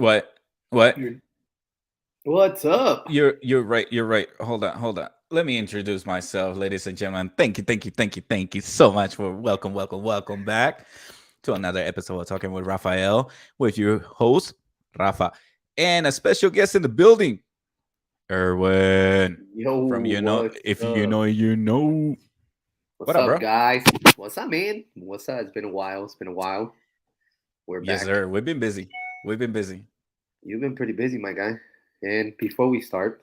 What? What? What's up? You're right. You're right. Hold on. Hold on. Let me introduce myself, ladies and gentlemen. Thank you so much for welcome back to another episode of Talking with Rafael, with your host Rafa, and a special guest in the building, Erwin. Yo, From what's if you up? know, you know. What What's up, up, bro? guys? What's up, man? What's up? It's been a while. It's been a while. We're Yes, back. sir. We've been busy. We've been busy. You've been pretty busy, my guy. And before we start,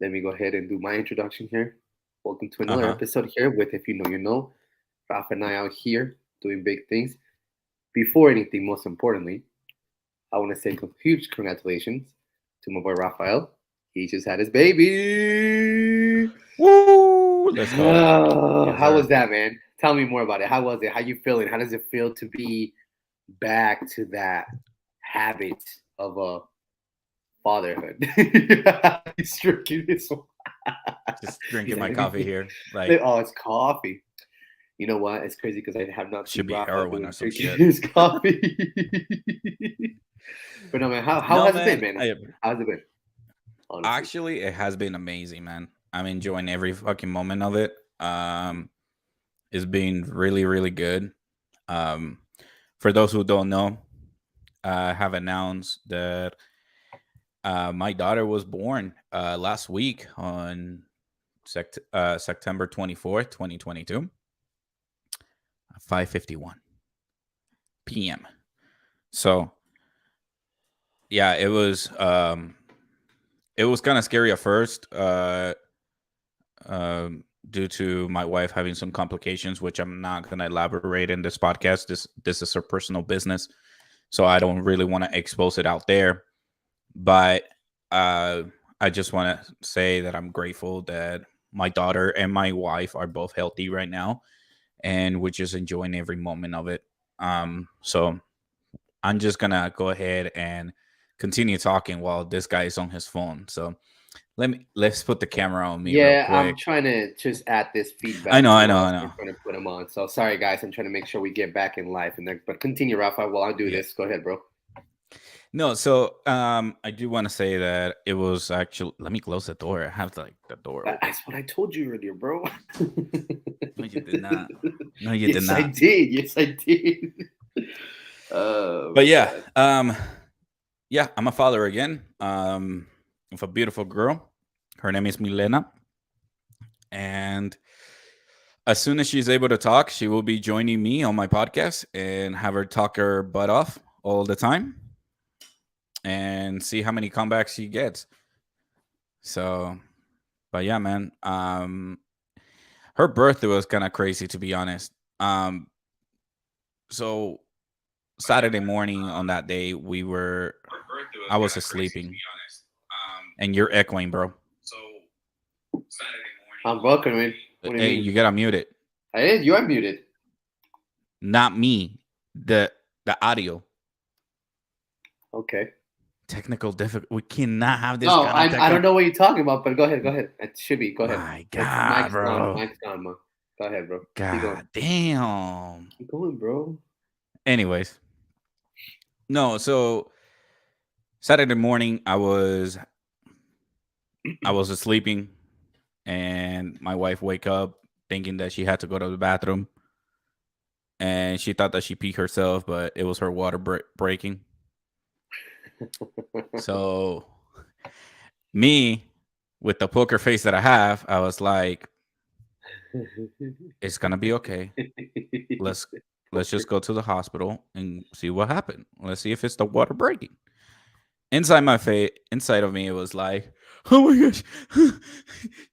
let me go ahead and do my introduction here. Welcome to Uh another huh. episode here with If You Know, You Know. Rafa and I out here doing big things. Before anything, most importantly, I want to say huge congratulations to my boy Rafael. He just had his baby. Woo! Let's go. Yes, How was sir. that, man? Tell me more about it. How was it? How you feeling? How does it feel to be back to that habit of a fatherhood? He's drinking this one. Just He's drinking like, my let me. coffee here. Like, Oh, it's coffee. You know what? It's crazy because I have not should seen be Rafa heroin or doing some drinking shit. his coffee. But no, man. How No, has it been, man. man? How has it been? Honestly. Actually, it has been amazing, man. I'm enjoying every fucking moment of it. It's been really, really good. Um, for those who don't know, I have announced that my daughter was born last week on September 24th, 2022, 5:51 p.m. So yeah, it was kind of scary at first, due to my wife having some complications, which I'm not going to elaborate in this podcast. This is her personal business, so I don't really want to expose it out there. But uh, I just want to say that I'm grateful that my daughter and my wife are both healthy right now, and we're just enjoying every moment of it. So I'm just gonna go ahead and continue talking while this guy is on his phone. So let's put the camera on me real Yeah, I'm quick. trying to just add this I feedback know, to I know, us. I I'm know. trying to put them on. So sorry, guys. I'm trying to make sure we get back in life. But continue, Rafa. While I do Yeah. this, go ahead, bro. No, so I do want to say that it was actually. Let me close the door. I have like the door open. That's what I told you earlier, bro. No, you did not. No, you did Yes, I not. did. Yes, I did. Oh But my yeah, god. yeah, I'm a father again. With a beautiful girl. Her name is Milena, and as soon as she's able to talk, she will be joining me on my podcast and have her talk her butt off all the time and see how many comebacks she gets. So, but yeah, man. Her birthday was kind of crazy, to be honest. Um, so Saturday morning on that day, I was sleeping, and you're echoing, bro. I'm welcome, man. What do you Hey, mean? you got muted. Hey, you are muted. Not me. The audio. Okay. Technical difficult. We cannot have this No, kind of I don't technical. know what you're talking about, but go ahead. Go ahead. It should be. Go ahead. My It's God, Mike's gone. bro. Mike's gone, man. Go ahead, bro. Keep going. God damn. Keep going, bro. Anyways, no. So Saturday morning, I was sleeping, and my wife wake up thinking that she had to go to the bathroom, and she thought that she peed herself, but it was her water breaking. So me, with the poker face that I have, I was like, "It's gonna be okay. Let's let's just go to the hospital and see what happened. Let's see if it's the water breaking." Inside of me, it was like, "Oh my gosh,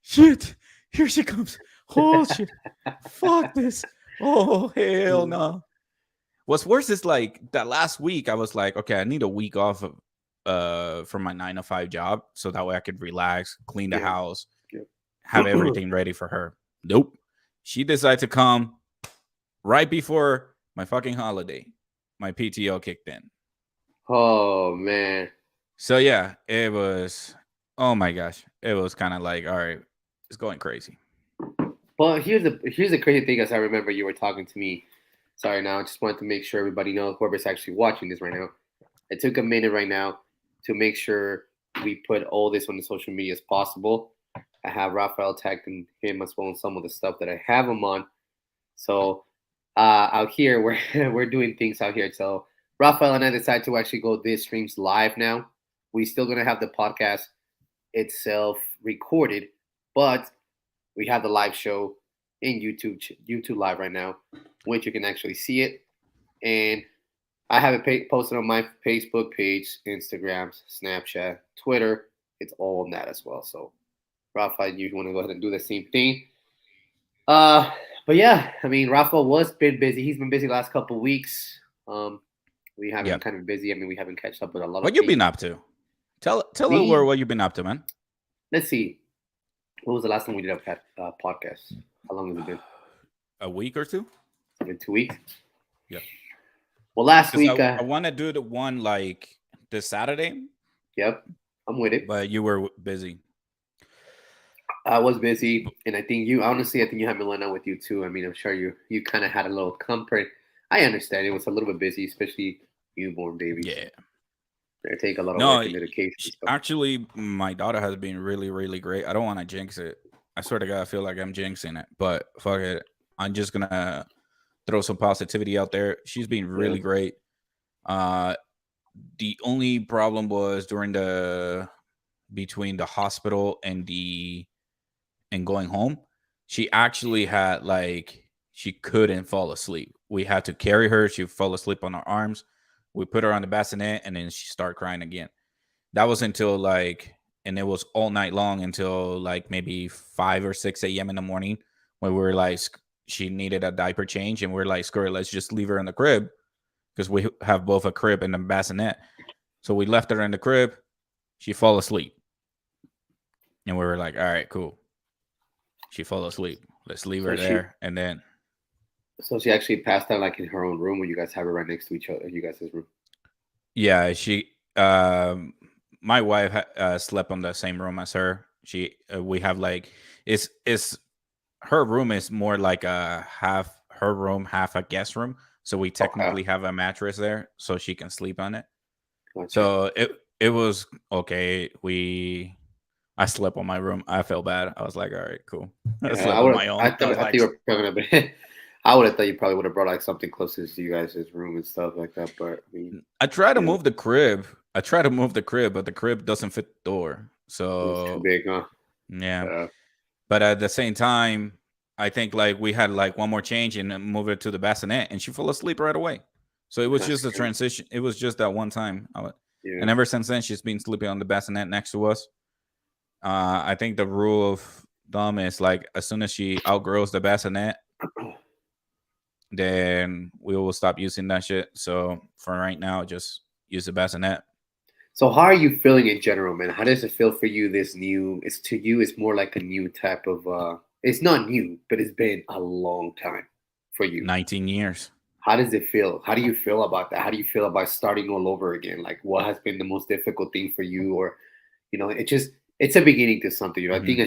shit! Here she comes! Oh shit! Fuck this! Oh hell no!" What's worse is like that last week, I was like, "Okay, I need a week off of, from my 9 to 5 job, so that way I could relax, clean the Yeah. house, Yeah. have everything ready for her." Nope, she decided to come right before my fucking holiday. My PTO kicked in. Oh man. So yeah, it was. Oh my gosh, it was kind of like, all right, it's going crazy. Well, here's the crazy thing. As I remember, you were talking to me. Sorry, now I just wanted to make sure everybody knows whoever's actually watching this right now. It took a minute right now. to make sure we put all this on the social media as possible. I have Rafael tagging him as well on some of the stuff that I have him on. So out here, we're we're doing things out here. So Rafael and I decided to actually go this streams live now. We still gonna have the podcast itself recorded, but we have the live show in YouTube Live right now, which you can actually see it. And I have it posted on my Facebook page, Instagram, Snapchat, Twitter. It's all on that as well. So, Rafa, you want to go ahead and do the same thing? Uh, but yeah, I mean, Rafa was been busy. He's been busy the last couple of weeks. We have Yeah. been kind of busy. I mean, we haven't catched up with a lot What of you things. been up to? Tell the Me? world what you've been up to, man. Let's see. What was the last time we did a podcast? How long has it been? A week or two? It's been 2 weeks. Yeah. Well, last 'Cause week. I want to do the one like this Saturday, Yep, I'm with it. but you were busy. I was busy, and I think you honestly, I think you had Milena with you too. I mean, I'm sure you kind of had a little comfort. I understand it was a little bit busy, especially newborn babies. Yeah. They take a lot of No, work and dedication. And stuff. actually, my daughter has been really, really great. I don't want to jinx it. I swear to God, I feel like I'm jinxing it, but fuck it. I'm just gonna throw some positivity out there. She's been really great. The only problem was between the hospital and going home. She actually had she couldn't fall asleep. We had to carry her. She fell asleep on our arms. We put her on the bassinet, and then she started crying again. That was until and it was all night long until maybe 5 or 6 a.m. in the morning, when we were she needed a diaper change, and we're like, screw it, let's just leave her in the crib, because we have both a crib and a bassinet. So we left her in the crib. She fell asleep, and we were like, all right, cool. She fell asleep. Let's leave her there, and then. So she actually passed out in her own room, when you guys have her right next to each other, you guys' room. Yeah, she. My wife slept on the same room as her. We have it's her room is more like a half her room, half a guest room. So we technically have a mattress there, so she can sleep on it. Gotcha. So it was okay. I slept on my room. I felt bad. I was like, all right, cool. I slept on my own. I thought you were pregnant, but I would have thought you probably would have brought something closer to you guys' room and stuff like that. But I mean, I try to move the crib. But the crib doesn't fit the door. So it's too big, huh? Yeah. But at the same time, I think we had one more change and move it to the bassinet, and she fell asleep right away. So it was just a transition. It was just that one time. And ever since then, she's been sleeping on the bassinet next to us. I think the rule of thumb is as soon as she outgrows the bassinet, then we will stop using that shit. So for right now, just use the bassinet. So how are you feeling in general, man? How does it feel for you? This new, it's more like a new type of. It's not new, but it's been a long time for you. 19 years. How does it feel? How do you feel about that? How do you feel about starting all over again? What has been the most difficult thing for you, or it's a beginning to something. I think I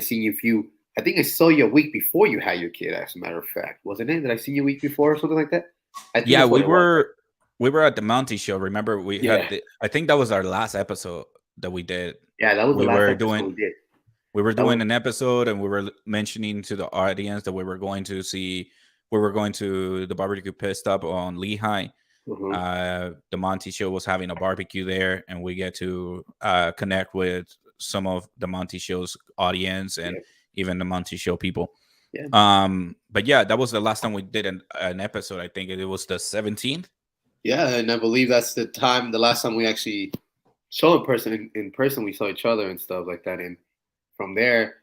think I saw you a week before you had your kid. As a matter of fact, wasn't it? Did I see you a week before or something like that? Yeah, we were at the Monty show. Remember, I think that was our last episode that we did. Yeah, that was the last episode we did. We were doing an episode, and we were mentioning to the audience that we were going to the barbecue pit stop on Lehigh. Mm-hmm. The Monty show was having a barbecue there, and we get to connect with some of the Monty show's audience and even the Monty show people. Yeah. But yeah, that was the last time we did an episode. I think it was the 17th. Yeah, and I believe that's the last time we actually saw in person. We saw each other and stuff like that. And from there,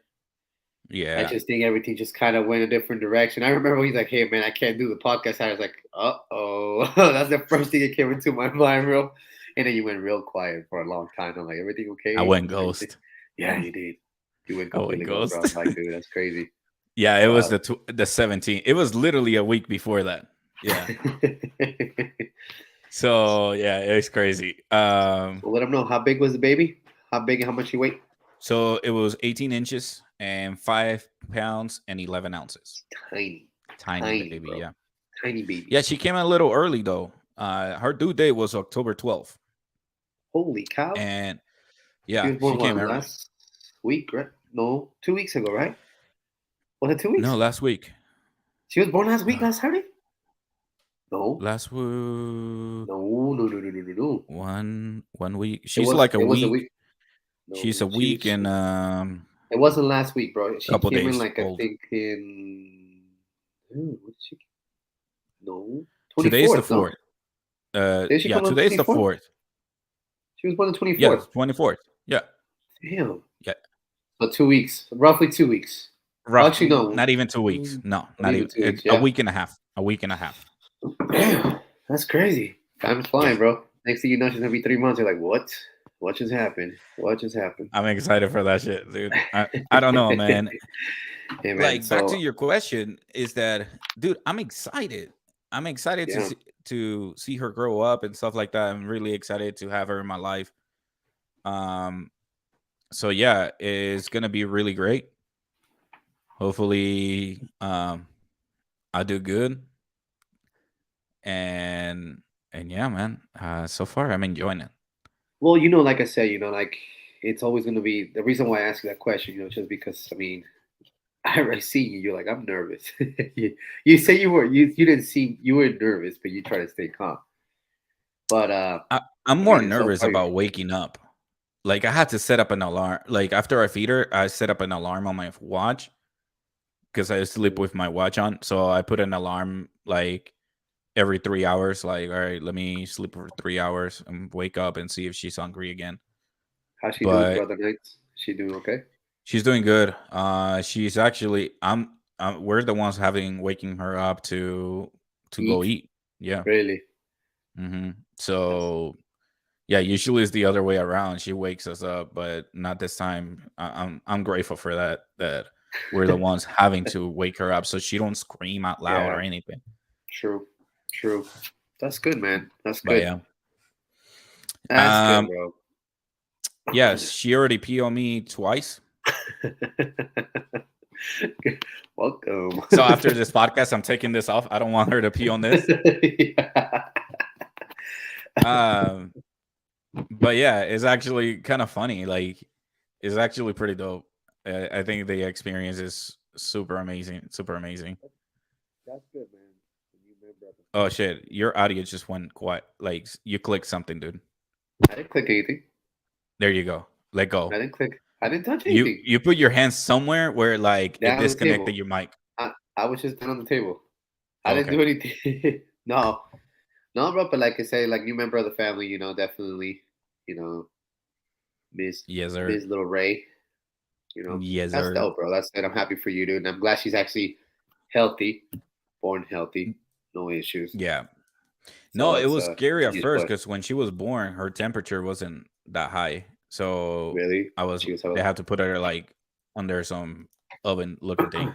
I just think everything just kind of went a different direction. I remember he's like, "Hey, man, I can't do the podcast." I was like, "Uh-oh." That's the first thing that came into my mind, real. And then you went real quiet for a long time. I'm like, "Everything okay?" I went ghost. Yeah, you did. You went completely ghost. I was like, dude, that's crazy. Yeah, it was the 17th. It was literally a week before that. Yeah. So yeah, it was crazy. Well, let them know, how big was the baby? How big and how much he weighed? So it was 18 inches and 5 pounds and 11 ounces. Tiny baby, bro. Yeah. Tiny baby. Yeah, she came a little early though. Her due date was October 12th. Holy cow! And She Yeah, was she born came what early. last week, right? No, 2 weeks ago, right? Was it two No, weeks? last week. She was born last week, Uh, last Saturday. No, last week, no. 1 week. It She's was like a it was a week. week. She's No, a week and it wasn't last week, bro. She couple came in days like I old. think in what did she? No, twenty Today's the fourth. No, fourth. did she Yeah, come on today's twenty the fourth? fourth. She was born on twenty Yeah, fourth. 24th. Yeah, Damn. yeah. So 2 weeks, roughly 2 weeks. Oh, Rough. actually, no, Not even 2 weeks. No, not not even even. 2 weeks. A Yeah. week and a half. A week and a half. Damn, that's crazy. Time is Yeah, flying, bro. Next thing you know, she's gonna be 3 months. You're like, what? What just happened? What just happened? I'm excited for that shit, dude. I don't know, man. Hey, man. Like back to So your question is that, dude, I'm excited. I'm excited yeah. to see her grow up and stuff like that. I'm really excited to have her in my life. Um, so yeah, it's gonna be really great. Hopefully, I do good. And and yeah, man. So far I'm enjoying it. Well, like I said, like it's always gonna be the reason why I ask you that question. Just because I mean, I already see you. You're like, I'm nervous. you say you didn't seem you were nervous, but you try to stay calm. But I'm I more mean, so nervous far, about waking up. Like I had to set up an alarm. Like after I feed her, I set up an alarm on my watch because I sleep with my watch on. So I put an alarm like every 3 hours. Like, all right, let me sleep for 3 hours and wake up and see if she's hungry again. how's she doing But throughout the nights? She doing okay? she's doing good. She's actually we're the ones having waking her up to go Eat eat. Yeah. really? That's So yeah, usually it's the other way around. She wakes us up, but not this time. I'm grateful for that. That we're the ones having to wake her up so she don't scream out loud yeah. or anything. True. True. That's good, man. That's But good. yeah, That's good, um, bro. yes, she already pee on me twice. Welcome. So after this podcast, I'm taking this off. I don't want her to pee on this. Yeah. Um, but yeah, it's actually kind of funny. Like, it's actually pretty dope. I think the experience is super amazing. Super amazing. That's good, man. You remember at the Oh family. shit, your audio just went quiet. Like you clicked something, dude. I didn't click anything. There you go. Let I go. didn't click. I didn't touch You anything. you put your hands somewhere where like it Down on the disconnected table. your mic. I was just down on the table. I Oh, didn't okay. do anything. No. No, bro, but like I say, like new member of the family, definitely, you know, Miss Yes, sir. Miss Little Ray, Yes, that's sir. dope, bro. That's good. I'm happy for you, dude. And I'm glad she's actually healthy, born healthy, no issues. Yeah. No, So it it's was scary a at huge first plus. because when she was born, her temperature wasn't that high. So Really, I was she was they had to put her like under some oven looking thing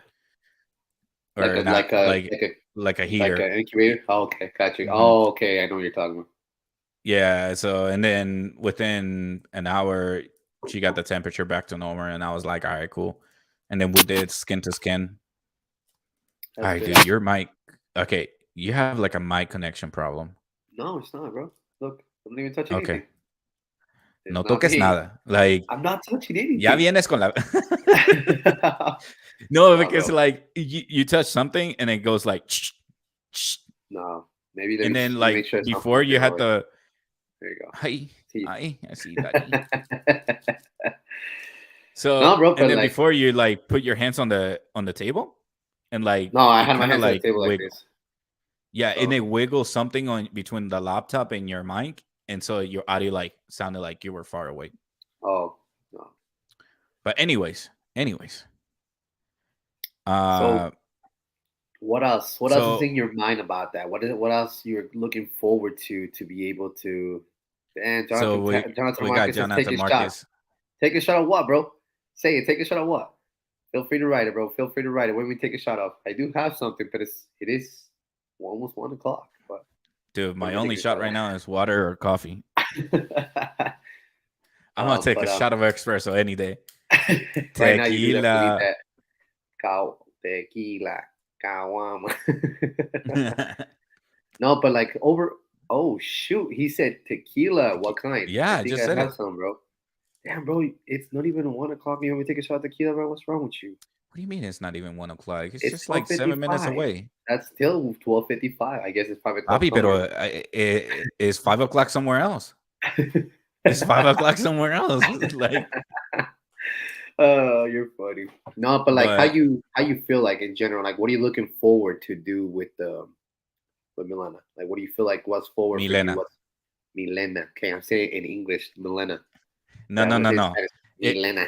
like or a not like a like like a like a like heater. an incubator. Oh, okay, got you. hmm Oh, okay, I know what you're talking about. Yeah. So and then within an hour, she got the temperature back to normal, and I was like, all right, cool. And then we did skin to skin. All That's right, good. dude, your mic. Okay, you have like a mic connection problem. No, it's not, bro. Look, I'm not even touching Okay, anything. It's no not toques me. nada. Like I'm not touching ya anything. vienes con la. No, No, because bro. like you touch something and it goes like, No. Maybe let and me then let me make like sure it's not before plugged in you all the had way. the There you go. hi See. I see daddy. So No, bro, and but then like, before you like put your hands on the table and like no, I it had my kind of hands on the like table like wiggle. this. Yeah, and So it wiggles something on between the laptop and your mic, and so your audio like sounded like you were far away. oh no. But anyways, So uh, what else? What else is so in your mind about that? What else you're looking forward to be able to? And so Jonathan we got Marcus says, take Jonathan a shot. Marcus. Take a shot of what, bro? Say it. Take a shot of what? Feel free to write it, bro. Feel free to write it. When we take a shot of, I do have something, but it is almost 1 o'clock. But Dude, when my we take only a shot shot right now is water or coffee. of. I'm gonna take a But shot of espresso any day. right now you do definitely need Tequila. that tequila, kawama. No, but like over. Oh shoot, he said tequila. What kind? I Yeah, I think just I said have it. some, bro. Damn, bro, it's not even 1 o'clock. You want me to take a shot of tequila, bro? What's wrong with you? What do you mean it's not even 1 o'clock? It's It's just twelve like fifty 7 minutes five. away. That's still 12:55. I guess it's 5 o'clock Papi, somewhere. pero it's 5 o'clock somewhere else. It's 5 o'clock somewhere else. Like, Oh, you're funny. No, but like, but how you feel like in general? Like, what are you looking forward to do with Milena? Like, what do you feel like what's forward for you? Milena. What's Milena? Okay, I'm saying it in English, Milena. No, That no, was no, his no. It, Milena.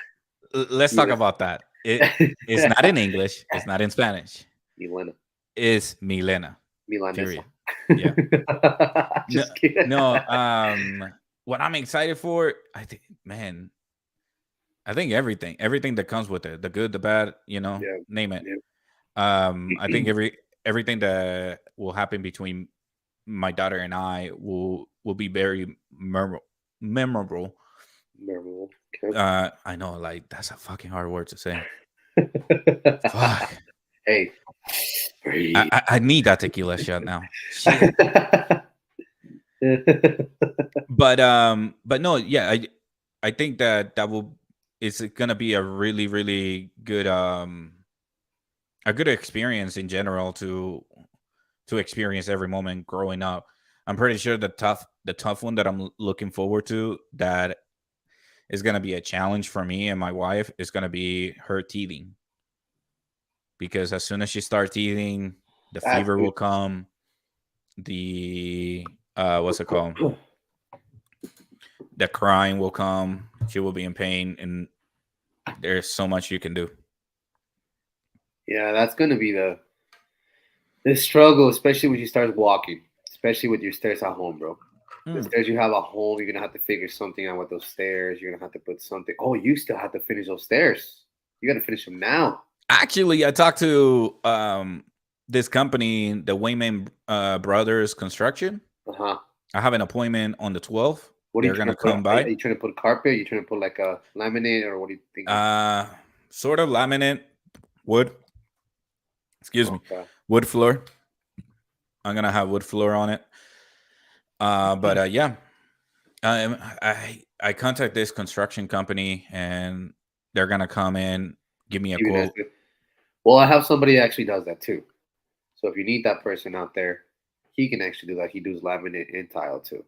let's talk Milena. about that. It's not in English. It's not in Spanish. Milena. It's Milena. Milanesa. Period. Yeah. No, Just kidding. no. What I'm excited for, I think, man, I think everything that comes with it, the good, the bad, Yeah, name it. yeah. I think everything that will happen between my daughter and I will be very memorable. Memorable. Okay. I know, like that's a fucking hard word to say. Fuck. Hey, I, breathe. I I need that tequila shot now. Shit. But no, yeah, I think that will it's gonna be a really really good a good experience in general to experience every moment growing up. I'm pretty sure the tough one that I'm looking forward to that is gonna be a challenge for me and my wife is gonna be her teething, because as soon as she starts teething, the That's fever good. will come, the what's it called, the crying will come, she will be in pain, and there's so much you can do. Yeah, that's gonna be the struggle, especially when you start walking, especially with your stairs at home, bro. The Mm. stairs you have at home, you're gonna have to figure something out with those stairs. You're gonna have to put something. Oh, you still have to finish those stairs. You gotta finish them now. Actually, I talked to this company, the Wayman Brothers Construction. Uh huh. I have an appointment on the 12th. What are you They're trying gonna to put? come Are by. you trying to put carpet? Are you trying to put like a laminate, or what are you thinking? Uh, Sort of laminate wood. Excuse me, Okay. wood floor. I'm gonna have wood floor on it. But yeah, I contact this construction company and they're gonna come in, give me a Even as quote. good. Well, I have somebody that actually does that too. So if you need that person out there, he can actually do that. He does laminate and tile too.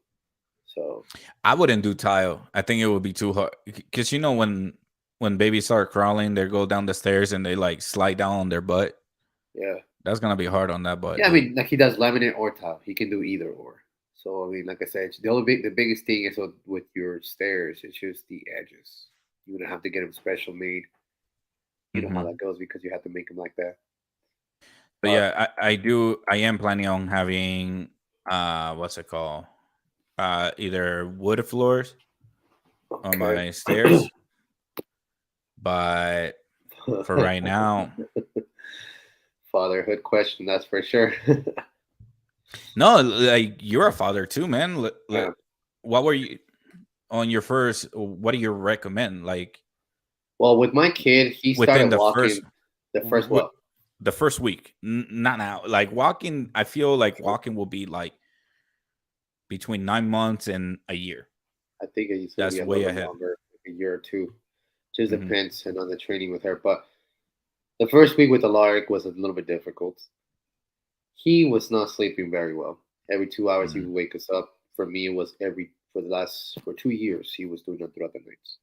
So I wouldn't do tile. I think it would be too hard because when babies start crawling, they go down the stairs and they like slide down on their butt. yeah, That's gonna be hard on that butt, yeah. I dude. mean, like he does laminate or tile. He can do either or. So I mean, like I said, the biggest thing is with your stairs. It's just the edges. You would have to get them special made. You know how Hmm. that goes because you have to make them like that. But But yeah, I am planning on having what's it called? Either wood floors on okay. my stairs, but for right now, Fatherhood question, that's for sure. no. Like you're a father too, man. Yeah. What were you on your first? What do you recommend? Like Well, with my kid, he within started the first walking the first w- what? the first week, not now. Like walking, I feel like walking will be like between 9 months and a year. I think it's going to be That's a little way bit ahead. longer, like a year or two. Just Hmm. depends and on the training with her. But the first week with Alaric was a little bit difficult. He was not sleeping very well. Every 2 hours he Mm. would wake us up. For me, it was for 2 years he was doing it throughout the nights.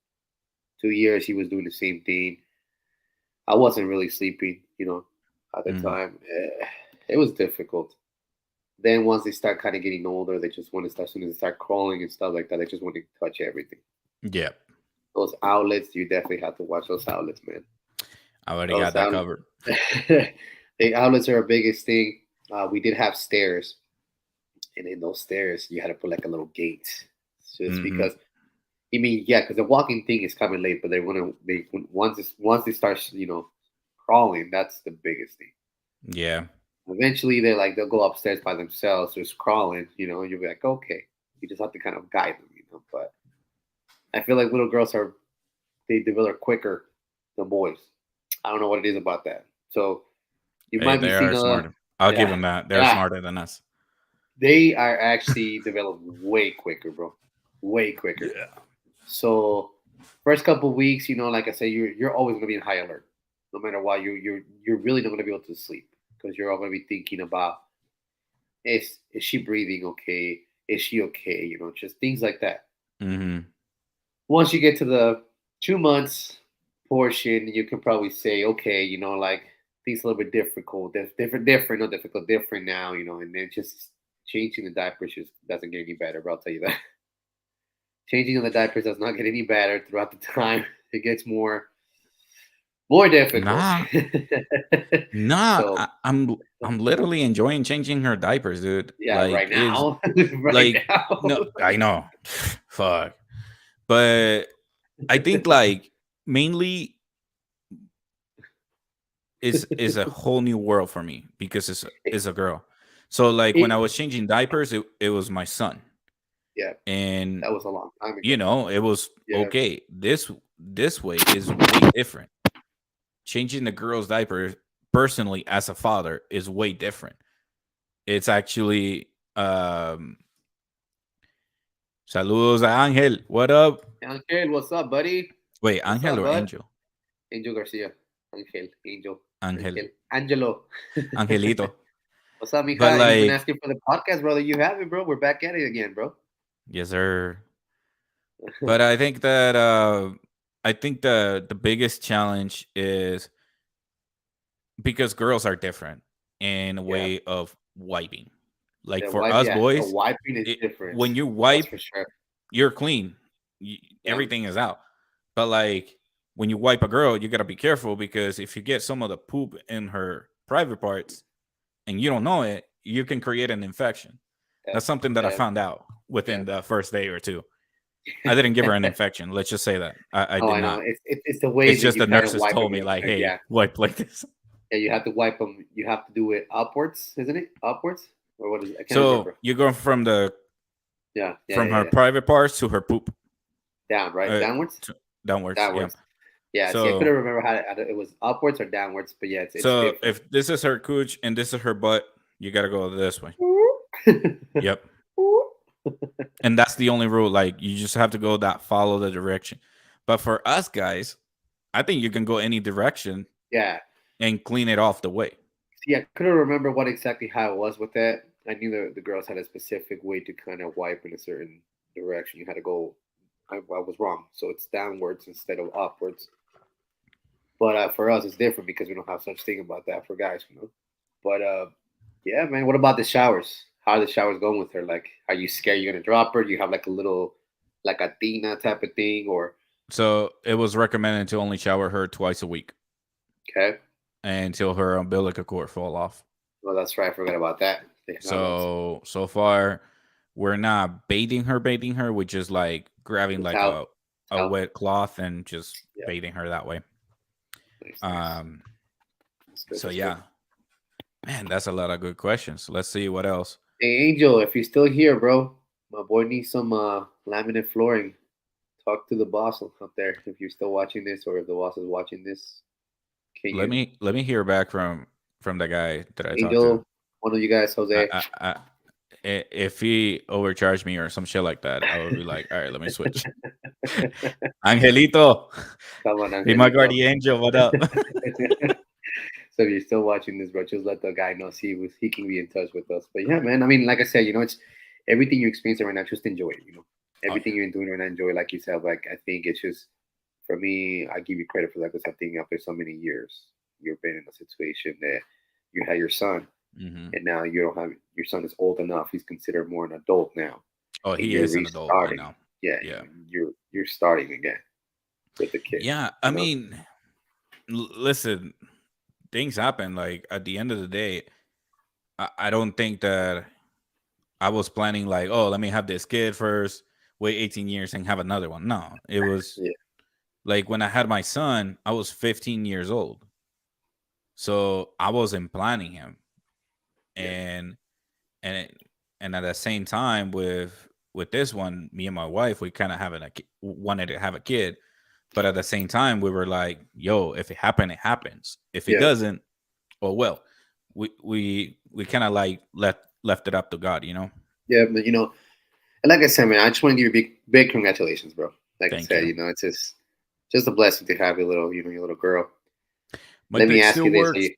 2 years he was doing the same thing. I wasn't really sleeping, at the Hmm. time. It was difficult. Then once they start kind of getting older, they just want to start. As soon as they start crawling and stuff like that, they just want to touch everything. Yeah, Those outlets, you definitely have to watch those outlets, man. I already got Those that outlets, covered. the outlets are our biggest thing. We did have stairs, and in those stairs, you had to put like a little gate, just Hmm. because. I mean, yeah, because the walking thing is coming late, but once they start, crawling, that's the biggest thing. Yeah. Eventually, they'll go upstairs by themselves, just crawling. You'll be like, okay, you just have to kind of guide them. But I feel like little girls they develop quicker than boys. I don't know what it is about that. So you Hey, might be they seeing are a smarter. I'll give yeah, them that. They're yeah. smarter than us. They are actually developed way quicker, bro. Way quicker. Yeah. So First couple weeks, like I said, you're always gonna be in high alert, no matter what. You're really not gonna be able to sleep because you're all gonna be thinking about is she breathing okay? Is she okay? Just things like that. Mm-hmm. Once you get to the 2 months portion, you can probably say, okay, like things a little bit difficult, different, not difficult, different now, and then just changing the diapers just doesn't get any better, but I'll tell you that. Changing of the diapers does not get any better throughout the time. It gets more difficult. Nah, nah. So I'm literally enjoying changing her diapers, dude. yeah, Like, right is now, right like now. no, I know, fuck. But I think like mainly is a whole new world for me because it's a girl. So like when I It- was changing diapers, it was my son, yeah, and that was a long time ago. it was Yeah, okay. This way is way different. Changing the girl's diaper personally as a father is way different. It's actually saludos a Angel. What up? Angel, what's up, buddy? Wait, What's Angel up, or bud? Angel? Angel Garcia. Angel. Angel, Angelo. Angelito. What's up, But Mija? You've been like, asking for the podcast, brother. You have it, bro. We're back at it again, bro. yes, sir. But I think the biggest challenge is because girls are different in a Yeah, way of wiping. Like the for wipe. us Yeah, the boys, wiping is different. when you That's wipe, for sure. you're clean. Yeah, Everything is out. But like when you wipe a girl, you gotta be careful because if you get some of the poop in her private parts and you don't know it, you can create an infection. yeah, That's something that I yeah, found out yeah. within the first day or two. I didn't give her an infection. Let's just say that I Oh, did I know. not. It's the way It's that just you the kind of nurses wipe told them. me like, Yeah, "Hey, wipe like this." yeah. You have to wipe them. You have to do it upwards, isn't it? Upwards, or what is it? I can't So remember. you go from the Yeah, yeah, from yeah, her yeah. private parts to her poop, Down, right? uh, Downwards, downwards. Yeah. downwards. Yeah. See, I couldn't So remember how it was upwards or downwards, but yeah, it's so different. if this is her cooch and this is her butt, you gotta go this way. Yep. And that's the only rule. Like you just have to go that follow the direction. But for us guys, I think you can go any direction Yeah. and clean it off the way. See, I couldn't remember what exactly how it was with that. I knew the girls had a specific way to kind of wipe in a certain direction. You had to go. I was wrong. So it's downwards instead of upwards. But for us, it's different because we don't have such thing about that for guys. But yeah, man. What about the showers? How are the showers going with her? Like, are you scared you're gonna drop her? Do you have like a little, like a tina type of thing, or So it was recommended to only shower her twice a week okay? until her umbilical cord fall off. Well, that's right. I forgot about that. No, that's So far, we're not bathing her. We're just like grabbing the like towel. a Towel. wet cloth and just Yeah. bathing her that way. Nice, nice. Um. That's good. So That's good. yeah, man, that's a lot of good questions. Let's see what else. Hey Angel, if you're still here, bro, my boy needs some laminate flooring. Talk to the boss up there if you're still watching this, or if the boss is watching this. Can you, Let me hear back from the guy that I talked to. Angel, one of you guys, I, Jose? I, I, if he overcharged me or some shit like that, I would be like, all right, let me switch. Angelito, Come on, be my Angelito. guardian angel. What up? So if you're still watching this, bro, just let the guy know. See, he can be in touch with us. But yeah, man. I mean, like I said, it's everything you experience right now. Just enjoy it. Oh Everything you're doing right now, enjoy. Like you said, like I think it's just for me. I give you credit for that because I think after so many years, you've been in a situation that you had your son, yeah. and now you don't have your son is old enough. He's considered more an adult now, Oh, and he you're is an adult right restarting. now. Yeah, Yeah. you're starting again with the kid. Yeah. I mean, listen, things happen. Like at the end of the day, I don't think that I was planning like, oh, let me have this kid first, wait 18 years and have another one. No, it was Yeah, like when I had my son, I was 15 years old. So I wasn't planning him. yeah, And and and at the same time with this one, me and my wife, we kind of wanted to have a kid, but at the same time, we were like, "Yo, if it happened, it happens. If it yeah, doesn't, oh well." We kind of like left it up to God. yeah. But and like I said, man, I just want to give you big congratulations, bro. Like I Thank said, you. it's just a blessing to have your little girl. My Let me dick ask still you this: works.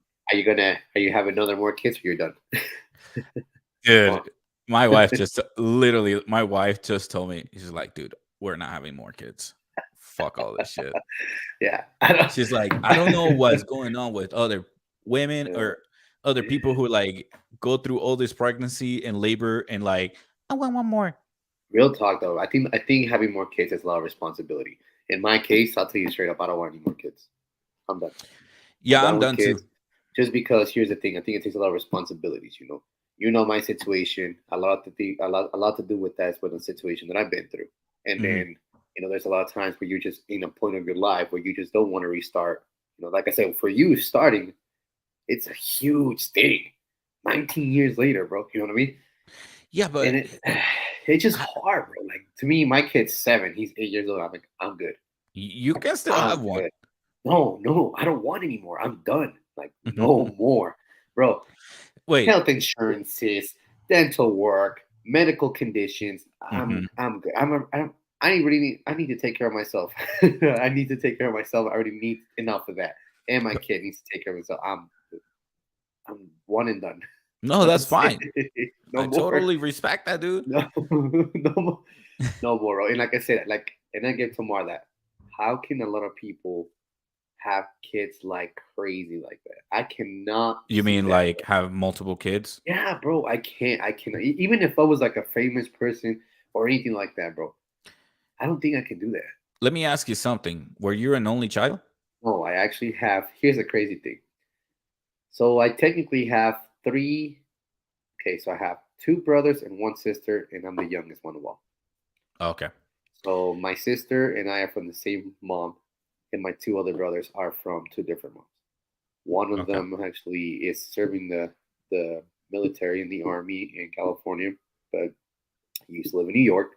are you having another more kids, or you're done? Come on. Dude, my wife just literally, my wife just told me, she's like, dude, we're not having more kids. Fuck all this shit. Yeah, I don't. She's like, I don't know what's going on with other women Yeah. or other people who like go through all this pregnancy and labor and like, I want one more. Real talk though, I think having more kids is a lot of responsibility. In my case, I'll tell you straight up, I don't want any more kids. I'm done. I'm Yeah, done I'm with done too. kids. Just because here's the thing, I think it takes a lot of responsibilities. You know my situation. A lot to do with that is with the situation that I've been through. And Hmm. then there's a lot of times where you're just in a point of your life where you just don't want to restart. Like I said, for you starting, it's a huge thing. 19 years later, bro. You know what I mean? Yeah, And but it's just I- hard, bro. Like to me, my kid's 7. He's 8 years old. I'm like, I'm good. you can still I'm have one. good. No, no, I don't want anymore. I'm done. Like Mhm. no more, bro. Wait. Health insurances, dental work, medical conditions. I'm Hmm. I'm good. I really I need to take care of myself. I need to take care of myself. I already need enough of that, and my kid needs to take care of himself. I'm one and done. No, that's That's fine. it. No I more. totally respect that, dude. No, no more. No more. Bro. And like I said, and I get to more that. How can a lot of people have kids like crazy like that? I cannot You see mean that. like have multiple kids? Yeah, bro, I can't. I cannot. Even if I was like a famous person or anything like that, bro, I don't think I can do that. Let me ask you something. Were you an only child? No, I actually have. Here's a crazy thing. So I technically have three. Okay, so I have two brothers and one sister, and I'm the youngest one of all. Okay. So my sister and I are from the same mom, and my two other brothers are from two different moms. One of Okay. them actually is serving the military in the army in California, but he used to live in New York.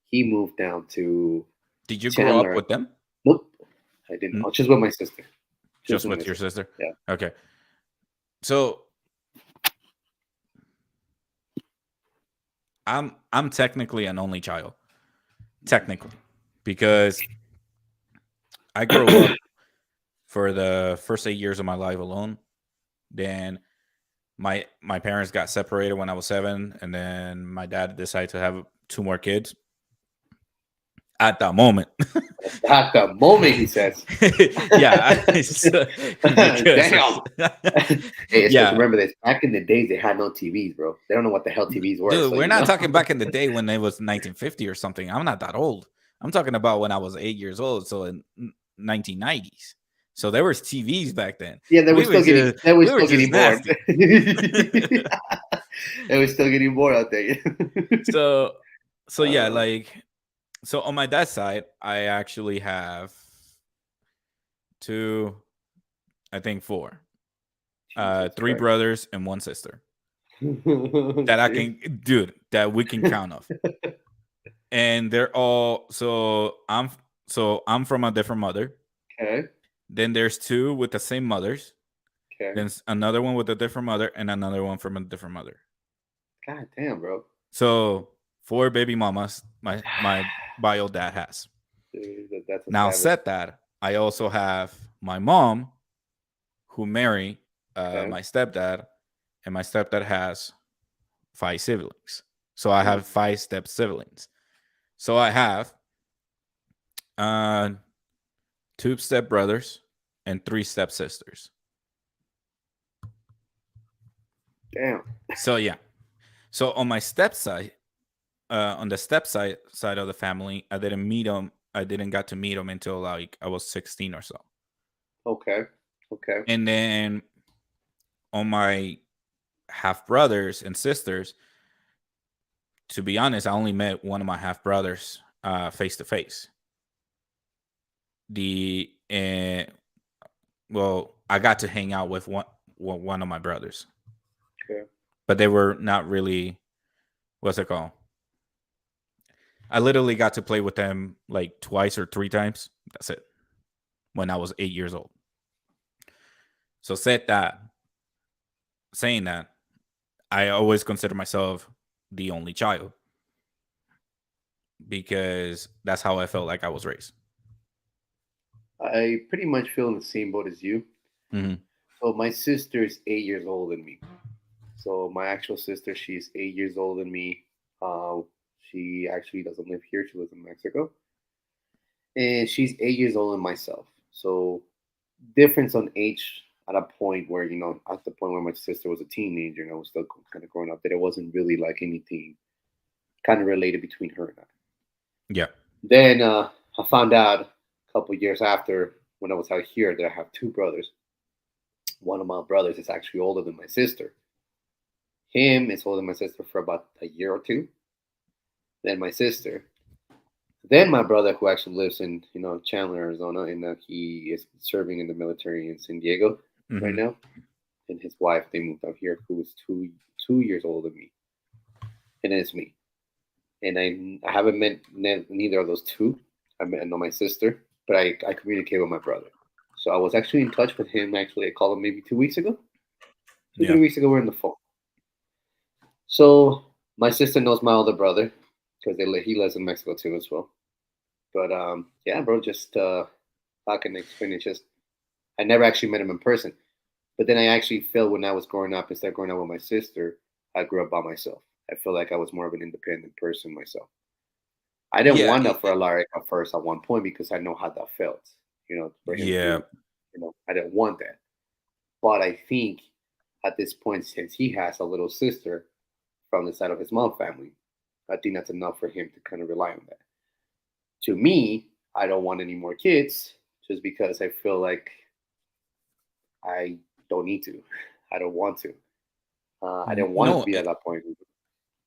He moved down to Did you grow up Chandler. with them? Nope, I didn't. N- Oh, just with my sister. Just Just with my with your sister. sister? Yeah. Okay. So I'm technically an only child. Technically. Because I grew up for the first 8 years of my life alone. Then my parents got separated when I was 7, and then my dad decided to have two more kids at that moment. At the moment, he says. Yeah, because Damn. Hey, it's because yeah, remember this. Back in the days, they had no TVs, bro. They don't know what the hell TVs were. dude, So we're not talking back in the day when it was 1950 or something. I'm not that old. I'm talking about when I was 8 years old, so in 1990s. So there was TVs back then. Yeah, they were We were still getting. just They were we were still just getting bored. nasty. They were still getting bored out there. so so yeah, uh, like so on my dad's side, I actually have two, I think four, Jesus three Christ. brothers and one sister that I See? can, dude, that we can count of, and they're all so I'm from a different mother. Okay. Then there's two with the same mothers. Okay. Then another one with a different mother, and another one from a different mother. God damn, bro. So four baby mamas my bio dad has. Dude, that's a Now savage. said that, I also have my mom who married Okay. my stepdad, and my stepdad has five siblings. So I Mm, have five step siblings. So I have uh, two step brothers and three step sisters. damn. So yeah. So on my step side, on the step side of the family, I didn't meet them. I didn't got to meet them until like I was 16 or so. Okay. Okay. And then on my half brothers and sisters, to be honest, I only met one of my half brothers face to face. The well, I got to hang out with one of my brothers, Okay. but they were not really, what's it called? I literally got to play with them like twice or three times. That's it. When I was 8 years old. So saying that, I always consider myself the only child. because that's how I felt like I was raised. I pretty much feel in the same boat as you. Hmm. So my sister is 8 years older than me. So my actual sister, she's 8 years older than me. Uh, she actually doesn't live here. She lives in Mexico, and she's 8 years older than myself. So difference on age at a point where at the point where my sister was a teenager and I was still kind of growing up, that it wasn't really like anything kind of related between her and I. Yeah. Then I found out a couple years after when I was out here that I have two brothers. One of my brothers is actually older than my sister. Him is older than my sister for about a year or two. Then my sister. Then my brother, who actually lives in Chandler, Arizona, and he is serving in the military in San Diego right Hmm. now. And his wife, they moved out here, who is two years older than me, and then it's me. And I haven't met neither of those two. I know my sister, but I communicate with my brother. So I was actually in touch with him. Actually, I called him maybe 2 weeks ago. Two, Yeah. 3 weeks ago, we're on the phone. So my sister knows my older brother because he lives in Mexico too as well. But yeah, bro, just how can I explain it? Just I never actually met him in person. But then I actually feel when I was growing up, instead of growing up with my sister, I grew up by myself. I feel like I was more of an independent person myself. I didn't Yeah. want that for Alaric at first at one point because I know how that felt. For him to, Yeah. I didn't want that. But I think at this point, since he has a little sister from the side of his mom family, I think that's enough for him to kind of rely on that. To me, I don't want any more kids just because I feel like I don't need to. I don't want to. I didn't want it to No. be at that point,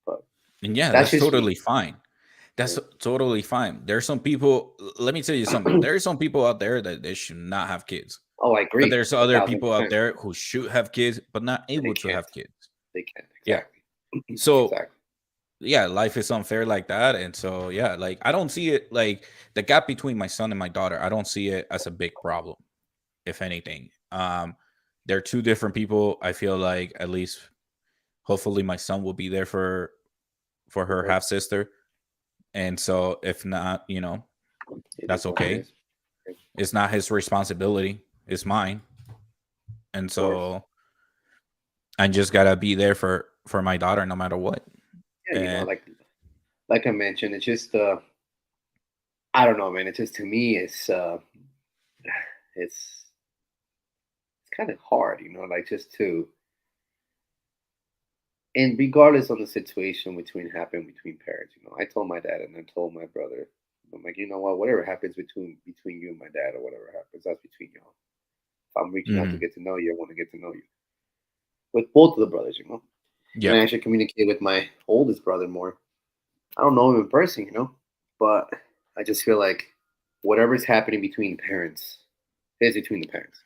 but And yeah, that's that's just me. totally fine. Yeah. That's totally fine. There's some people. Let me tell you something. There are some people out there that they should not have kids, Oh, I but agree, there's a other thousand people out percent. there who should have kids but not But they able to can't. have kids. They can't Yeah. exactly. So Exactly. yeah, life is unfair like that, and so yeah, like I don't see it like the gap between my son and my daughter. I don't see it as a big problem. If anything, they're two different people. I feel like at least, hopefully, my son will be there for her Uh-huh. half sister, and so if not, It is that's what it okay. is. Of It's not his responsibility; it's mine, and course. so I just gotta be there for my daughter no matter what. Yeah, And like I mentioned, it's just I don't know, man. It's just to me, it's it's kind of hard, like just to and regardless of the situation between parents, I told my dad and I told my brother, I'm like, you know what, whatever happens between you and my dad or whatever happens, that's between y'all. If I'm reaching out to mhm, get to know you, I want to get to know you. With both of the brothers. And yeah, I actually communicate with my oldest brother more. I don't know him in person, but I just feel like whatever's happening between parents is between the parents.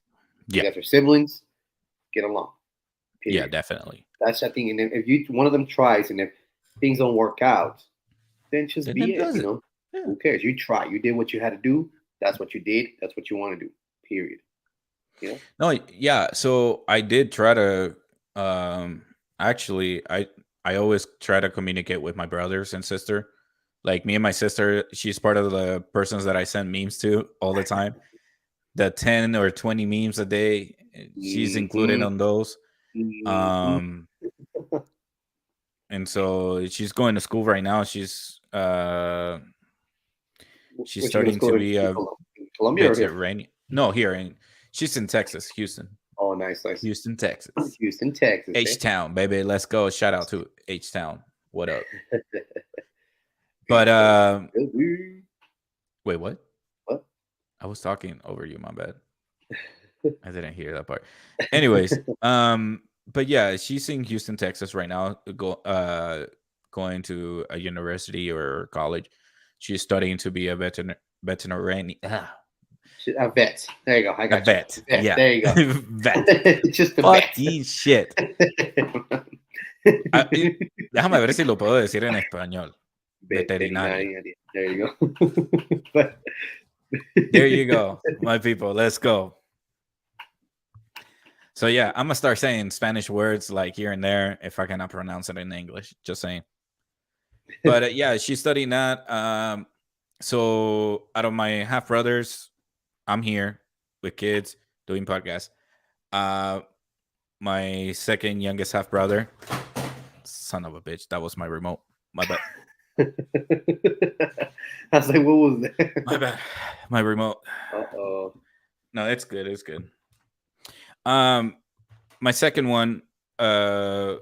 You yeah, guys are siblings, get along. yeah, Period. definitely. That's the thing. And if you one of them tries and if things don't work out, then just Then be it it. does it. Yeah. Who cares? You try. You did what you had to do. That's what you did. That's what you want to do. Period. You know. No, yeah. So I did try to actually I always try to communicate with my brothers and sister. Like me and my sister, she's part of the persons that I send memes to all the time. The 10 or 20 memes a day, she's included Hmm. on those. Hmm. Um and so she's going to school right now. She's Where's she gonna starting school to in, be a in Colombia or here? veteran. No, here in she's in Texas, Houston. Oh, nice, nice. Houston, Texas. Houston, Texas. Eh? H Town, baby. Let's go. Shout out to H Town. What up? But wait, what? What? I was talking over you, my bad. I didn't hear that part. Anyways, but yeah, she's in Houston, Texas right now, going to a university or college. She's studying to be a veterinarian. A vet. There you go. I A got you. vet. Vet. Yeah. There you go. Vet. Just a vet. Fucking shit. Ah, déjame ver si lo puedo decir en español. Veterinaria. Veterinaria. There you go. But There you go, my people. Let's go. So yeah, I'm gonna start saying Spanish words like here and there if I cannot pronounce it in English. Just saying. But yeah, she's studying that. So out of my half brothers, I'm here with kids doing podcasts. Uh, my second youngest half brother, son of a bitch, that was my remote. My bad. I was like, what was that? My bad. My remote. Uh-oh. No, it's good. It's good. Um, my second one, uh,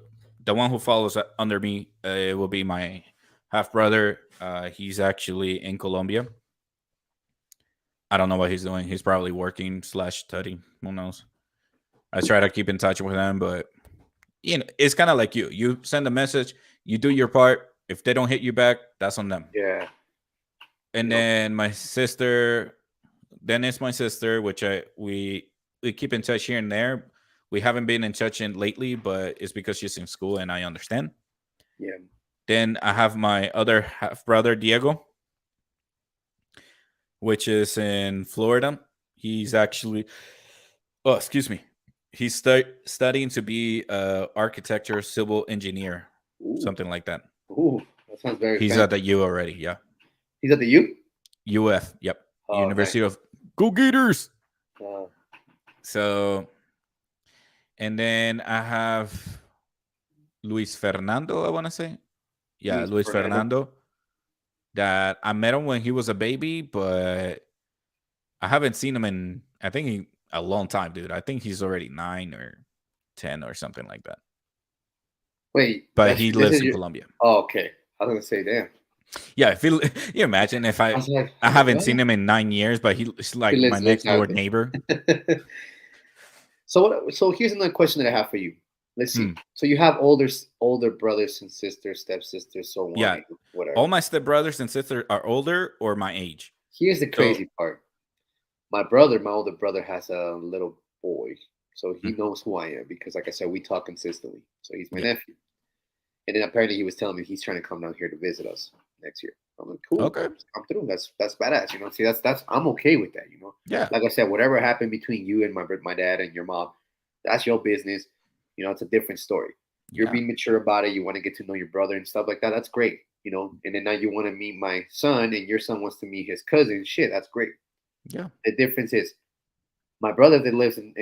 the one who follows under me, it will be my half brother. He's actually in Colombia. I don't know what he's doing. He's probably working slash studying. Who knows? I try to keep in touch with him, but it's kind of like you. You send a message, you do your part. If they don't hit you back, that's on them. Yeah. And You know, then my sister, then it's my sister, which we keep in touch here and there. We haven't been in touch in lately, but it's because she's in school, and I understand. yeah. Then I have my other half brother, Diego, which is in Florida. He's actually, oh, excuse me. He's studying to be a architecture civil engineer, Ooh. something like that. Ooh. That sounds very He's fancy. at the U already, yeah. He's at the U? UF, yep. Oh, nice. University of Go Gators. Uh, So, and then I have Luis Fernando, I want to say. Yeah, Luis Luis Fernando. Fernando. That I met him when he was a baby, but I haven't seen him in, I think, a long time, dude. I think he's already 9 or 10 or something like that. Wait, But that's he this lives is in your. Colombia. Oh, okay. I was gonna say, damn. Yeah, if you, you imagine if I I was like, haven't what? seen him in 9 years, but he's He like my lives next out door neighbor. there. So what? So here's another question that I have for you. Let's see. Hmm. So you have older brothers and sisters, stepsisters, so on, Yeah, and whatever. all my step brothers and sisters are older or my age. Here's the So, crazy part. My older brother, has a little boy, so he mm, knows who I am because, like I said, we talk consistently. So he's my yeah, nephew. And then apparently he was telling me he's trying to come down here to visit us next year. I'm like, cool, okay, bro, just come through. That's badass. See, that's I'm okay with that. yeah, Like I said, whatever happened between you and my dad and your mom, that's your business. It's a different story. You're yeah, being mature about it. You want to get to know your brother and stuff like that. That's great. And then now you want to meet my son, and your son wants to meet his cousin. Shit, that's great. yeah. The difference is my brother that lives in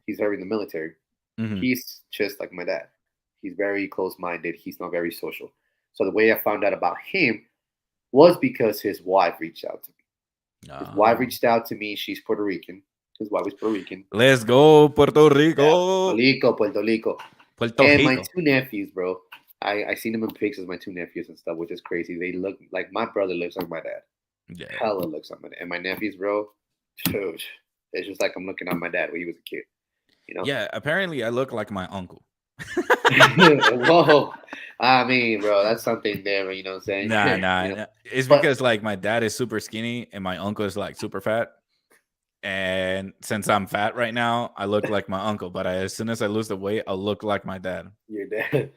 he's very in the military. Hmm. He's just like my dad. He's very close minded. He's not very social. So the way I found out about him was because his wife reached out to me. His wife reached out to me. She's Puerto Rican. His wife is Puerto Rican. Let's go, Puerto Yeah, Puerto Rico. Rico, Puerto Rico. Puerto And my Rico. two nephews, bro. I seen them in pictures, my two nephews and stuff, which is crazy. They look like my brother looks like my dad. Yeah. Hella looks like my dad. And my nephews, bro, dude, it's just like I'm looking at my dad when he was a kid. You know? Yeah, apparently I look like my uncle. Whoa. I mean, bro, that's something there, you know what I'm saying? Nah, nah, nah. It's But because like my dad is super skinny and my uncle is like super fat. And since I'm fat right now, I look like my uncle. But as soon as I lose the weight, I'll look like my dad. you're dead.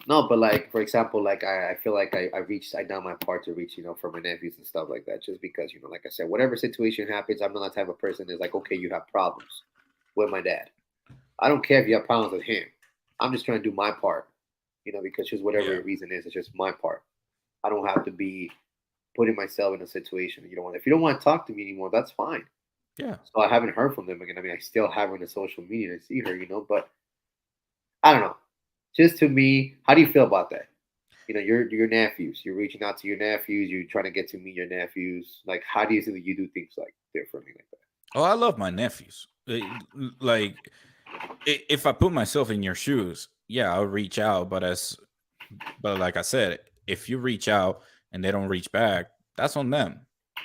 No, but like for example, like I feel like I done my part to reach, for my nephews and stuff like that. Just because, like I said, whatever situation happens, I'm not that type of person that's like, okay, you have problems with my dad. I don't care if you have problems with him. I'm just trying to do my part, because just whatever Yeah. the reason is, it's just my part. I don't have to be putting myself in a situation you don't want. If you don't want to talk to me anymore, that's fine. Yeah. So I haven't heard from them again. I mean, I still have her on the social media and I see her, but I don't know. Just to me, how do you feel about that? Your nephews. You're reaching out to your nephews. You're trying to get to meet your nephews. Like, how do you think that you do things like differently like that? Oh, I love my nephews. Like, if I put myself in your shoes, yeah, I'll reach out. But like I said, if you reach out and they don't reach back, that's on them.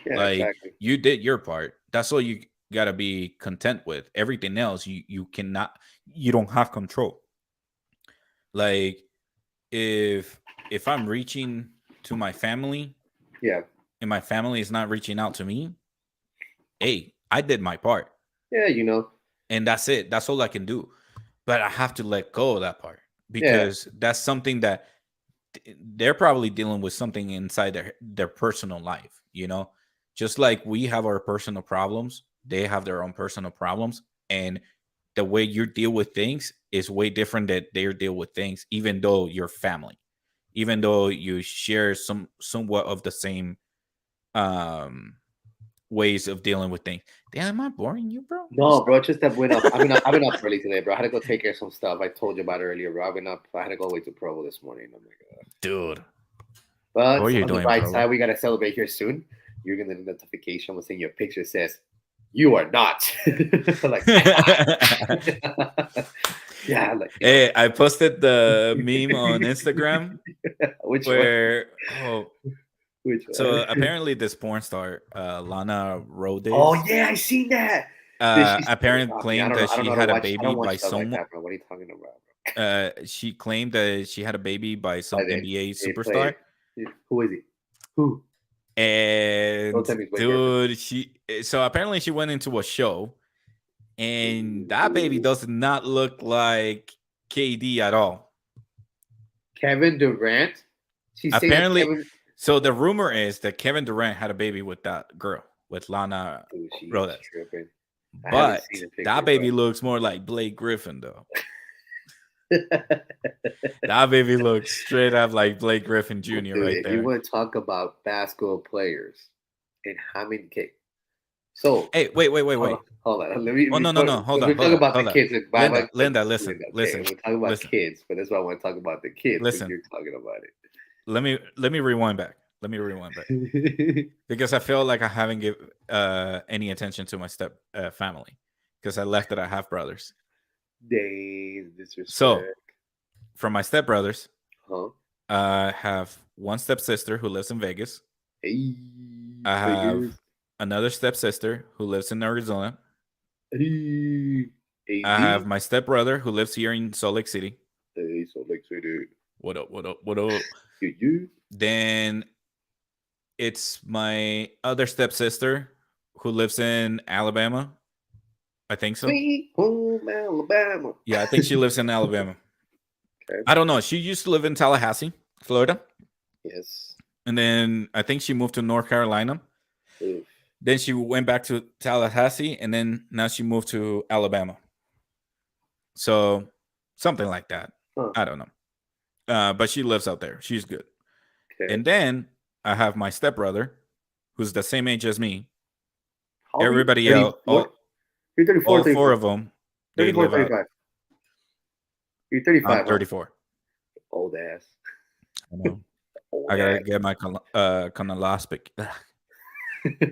Yeah, Like exactly. you did your part. That's all you gotta be content with. Everything else, you cannot. You don't have control. Like if I'm reaching to my family Yeah, and my family is not reaching out to me, hey, I did my part, yeah. and that's it. That's all I can do. But I have to let go of that part Yeah, because that's something that they're probably dealing with something inside their personal life, just like we have our personal problems, they have their own personal problems, and the way you deal with things is way different that they deal with things, even though you're family. even though you share somewhat of the same um ways of dealing with things. Damn, am I boring you, bro? No, bro, it's just that went up. I've been up early today, bro. I had to go take care of some stuff. I told you about it earlier, bro. I've been up. I had to go away to Provo this morning. Oh my god. Dude, what are But you on the doing, bright bro? side, we gotta celebrate here soon. You're gonna get a notification when seeing your picture says you are not. Like, yeah, like Hey, I posted the meme on Instagram which one? where Which so one? apparently this porn star, Lana Oh Rhodes, yeah, I seen that. Did she? apparently Oh, man, claimed I that don't she know how to had a watch. I baby don't watch by stuff like someone. that, bro. What are you talking about? She claimed that she had a baby by Why some NBA they play? superstar. Who is he? Who? Don't And tell me it's Blake Griffin. dude, so apparently she went into a show, and that baby does not look like KD at all. Kevin Durant. She's saying that Apparently, Kevin. so the rumor is that Kevin Durant had a baby with that girl, with Lana Dude, she is Rhodes. tripping. I haven't seen But the that picture, baby looks more like Blake Griffin, though. but That baby looks straight up like Blake Griffin Jr. dude, right if you there. want to talk about basketball players and how many kids, so Hey, wait, wait, wait, hold on, wait. hold on. Let me Oh no, no, before no. Hold because on, we're hold talking on, about the hold on. kids. Linda, listen, Linda, okay, listen, we're talking about listen, kids, but that's why I want to talk about the kids because listen. you're talking about Let me rewind back. Let me rewind back it. because I feel like I haven't give any attention to my step family because I left it at half brothers. Days So disrespect, from my step brothers, huh? I have one stepsister who lives in Vegas. Hey, I have Vegas. another stepsister who lives in Arizona. Hey, I have AD. my stepbrother who lives here in Salt Lake City. Hey, so like, so dude, What up? What up? What up? you. Then it's my other stepsister who lives in Alabama. I think so. Sweet home Alabama. Yeah, I think she lives in Alabama. Okay. I don't know. She used to live in Tallahassee, Florida. Yes. And then I think she moved to North Carolina. Oof. Then she went back to Tallahassee. And then now she moved to Alabama. So something like that. Huh. I don't know. But she lives out there. She's good. Okay. And then I have my stepbrother, who's the same age as me. How old are you? Everybody else, 34? You're 34, all four 34. of them, they 34, live out. 35. You're I'm 35, huh? 34. Old ass. I know. Old I gotta ass. get my colonoscopy.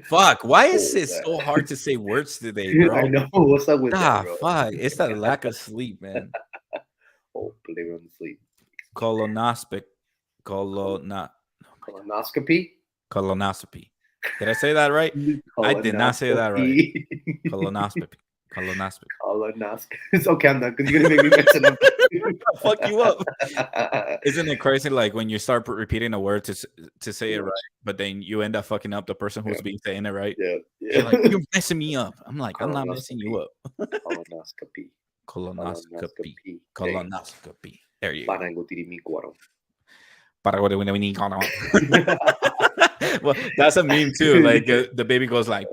Fuck! Why is Old it so ass. hard to say words today, I bro? know. What's up with that, Ah, bro? fuck! It's that lack of sleep, man. Oh, believe it on the sleep. Colonoscopy, Col- colona, Colonoscopy? colonoscopy. Did I say that right? I did not say that right. Colonoscopy. Colonoscopy, colonoscopy. Colonoscopy. It's okay, I'm not because you're gonna make me mess it up. I'll fuck you up. Isn't it crazy? Like when you start repeating a word to say it Too right, much. but then you end up fucking up the person Yeah, who's being saying it right. yeah, You're like, yeah. you're messing me up. I'm like, I'm not messing you Colonoscopy. up. Colonoscopy. Colonoscopy. Colonoscopy. Hey, Colonoscopy. There you go. panangutirimikuaro. Para what do we need? Well, that's a meme too. Like the baby goes like,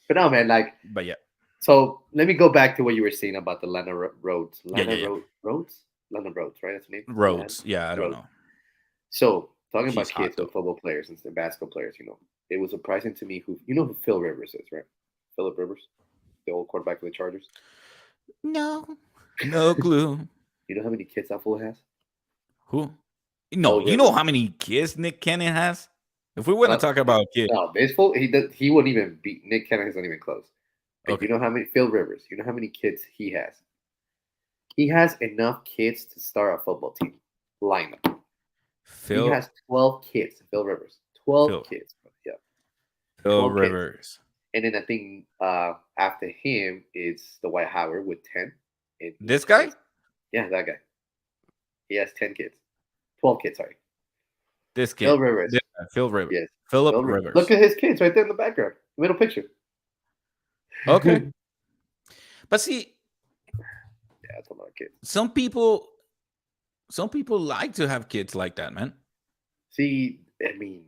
But no, man, like, but yeah, so let me go back to what you were saying about the Lana Rhodes. yeah, yeah, yeah. Rhodes? Lana Rhodes, right? That's her name? Lana Roads. Yeah, I don't Rhodes. know. So, talking about She's hot kids though. with football players and basketball players, it was surprising to me who Phil Rivers is, right? Philip Rivers, the old quarterback for the Chargers. No, no clue. You know how many kids that fool has? Who? No, Phil you know Rivers. how many kids Nick Cannon has? If we want to Uh, talk about kids, no, this fool, he wouldn't even beat Nick Cannon. He's not even close. And you okay. know how many Phil Rivers? You know how many kids he has? He has enough kids to start a football team lineup. He Phil, has 12 kids. Phil Rivers, 12 Phil, kids. Yeah, Phil 12 kids. Rivers. And then I think after him, it's the White Howard with 10. And he This guy, has, yeah, that guy. He has 10 kids. 12 kids, sorry. this Phil kid, Rivers. this guy, Phil Rivers, Yes. Philip Phil Rivers. Look Rivers. at his kids right there in the background. Middle picture. Okay, Yeah, but see, that's a lot of kids. some people like to have kids like that, man. See, I mean,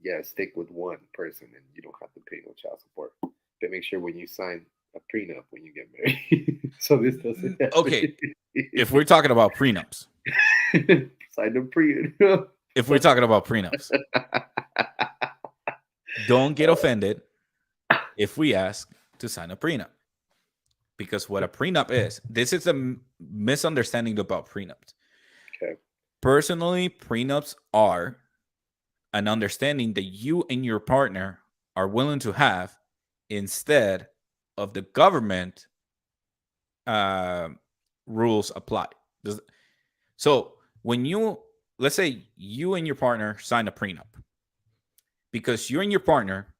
yeah, stick with one person and you don't have to pay no child support. But make sure when you sign a prenup when you get married. So this doesn't happen. Okay, if we're talking about prenups, Sign the prenup. If we're talking about prenups, don't get offended if we ask to sign a prenup. Because what a prenup is, this is a misunderstanding about prenups. Okay. Personally, prenups are an understanding that you and your partner are willing to have instead of the government uh, rules apply. So when you, let's say you and your partner sign a prenup, because you and your partner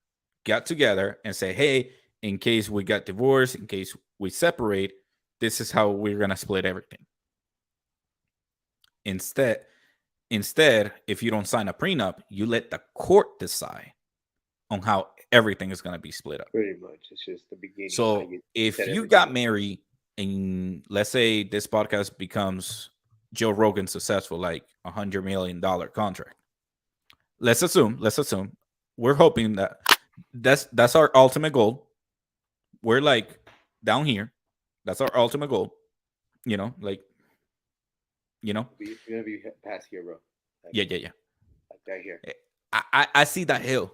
got together and say, hey, in case we got divorced, in case we separate, this is how we're gonna split everything. Instead, if you don't sign a prenup, you let the court decide on how everything is gonna be split up. Pretty much. It's just the beginning of how So you if set you everything got up. married and let's say this podcast becomes Joe Rogan successful, like $100 million contract. Let's assume we're hoping that that's our ultimate goal. We're like down here. That's our ultimate goal. You know, like you know, You're gonna be past here, bro. Like, yeah. like right here. I see that hill.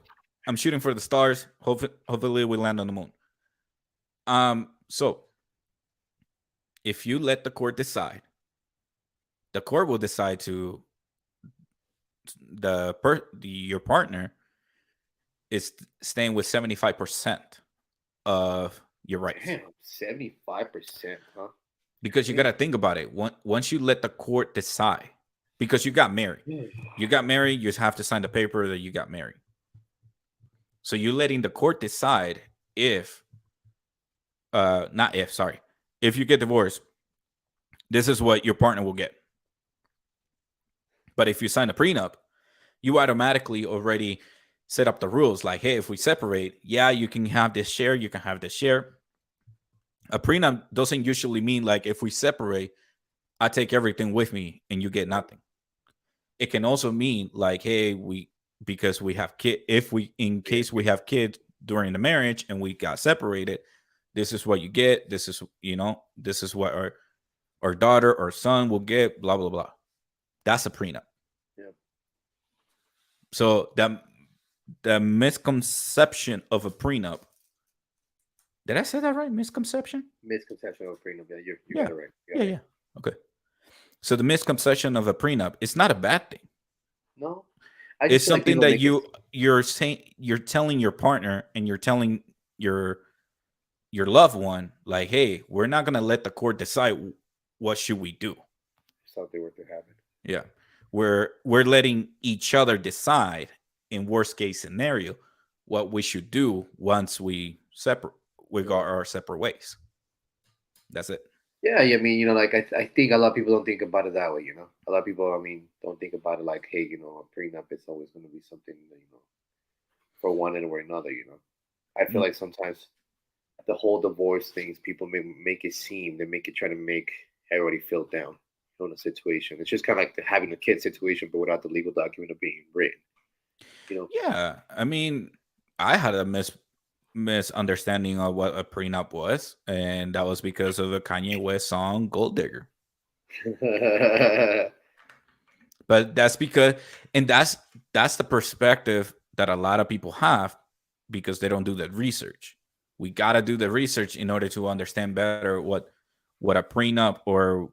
I'm shooting for the stars. Hopefully we land on the moon. So if you let the court decide, the court will decide to your partner is staying with 75% of your rights. Damn, 75%, huh? Because you got to think about it. Once you let the court decide, because you got married, you just have to sign the paper that you got married. So you're letting the court decide if, not if, sorry, if you get divorced, this is what your partner will get. But if you sign a prenup, you automatically already set up the rules like, hey, if we separate, yeah, you can have this share, you can have this share. A prenup doesn't usually mean like if we separate, I take everything with me and you get nothing. It can also mean like, hey, because we have kid, if we in case we have kids during the marriage and we got separated, this is what you get. This is this is what our daughter or son will get. Blah blah blah. That's a prenup. Yeah. So the misconception of a prenup. Did I say that right? Misconception? Misconception of prenup. Yeah, you Yeah. got it right. Yeah. Okay. So the misconception of a prenup, it's not a bad thing. No, I just It's feel like something people that make it. you're saying, you're telling your partner and you're telling your loved one, like, hey, we're not gonna let the court decide what should we do. Something worth to happen. Yeah. We're letting each other decide in worst case scenario what we should do once we go our separate ways. That's it. Yeah, I mean, like I think a lot of people don't think about it that way. A lot of people, I mean, don't think about it like, hey, a prenup is always going to be something, for one end or another. I feel Mm. like sometimes the whole divorce things, people make it seem, they make it try to make everybody feel down on the situation. It's just kind of like having a kid situation, but without the legal document of being written. You know, Yeah. I mean, I had a misunderstanding of what a prenup was, and that was because of the Kanye West song Gold Digger. But that's because, and that's the perspective that a lot of people have because they don't do the research. We got to do the research in order to understand better what a prenup, or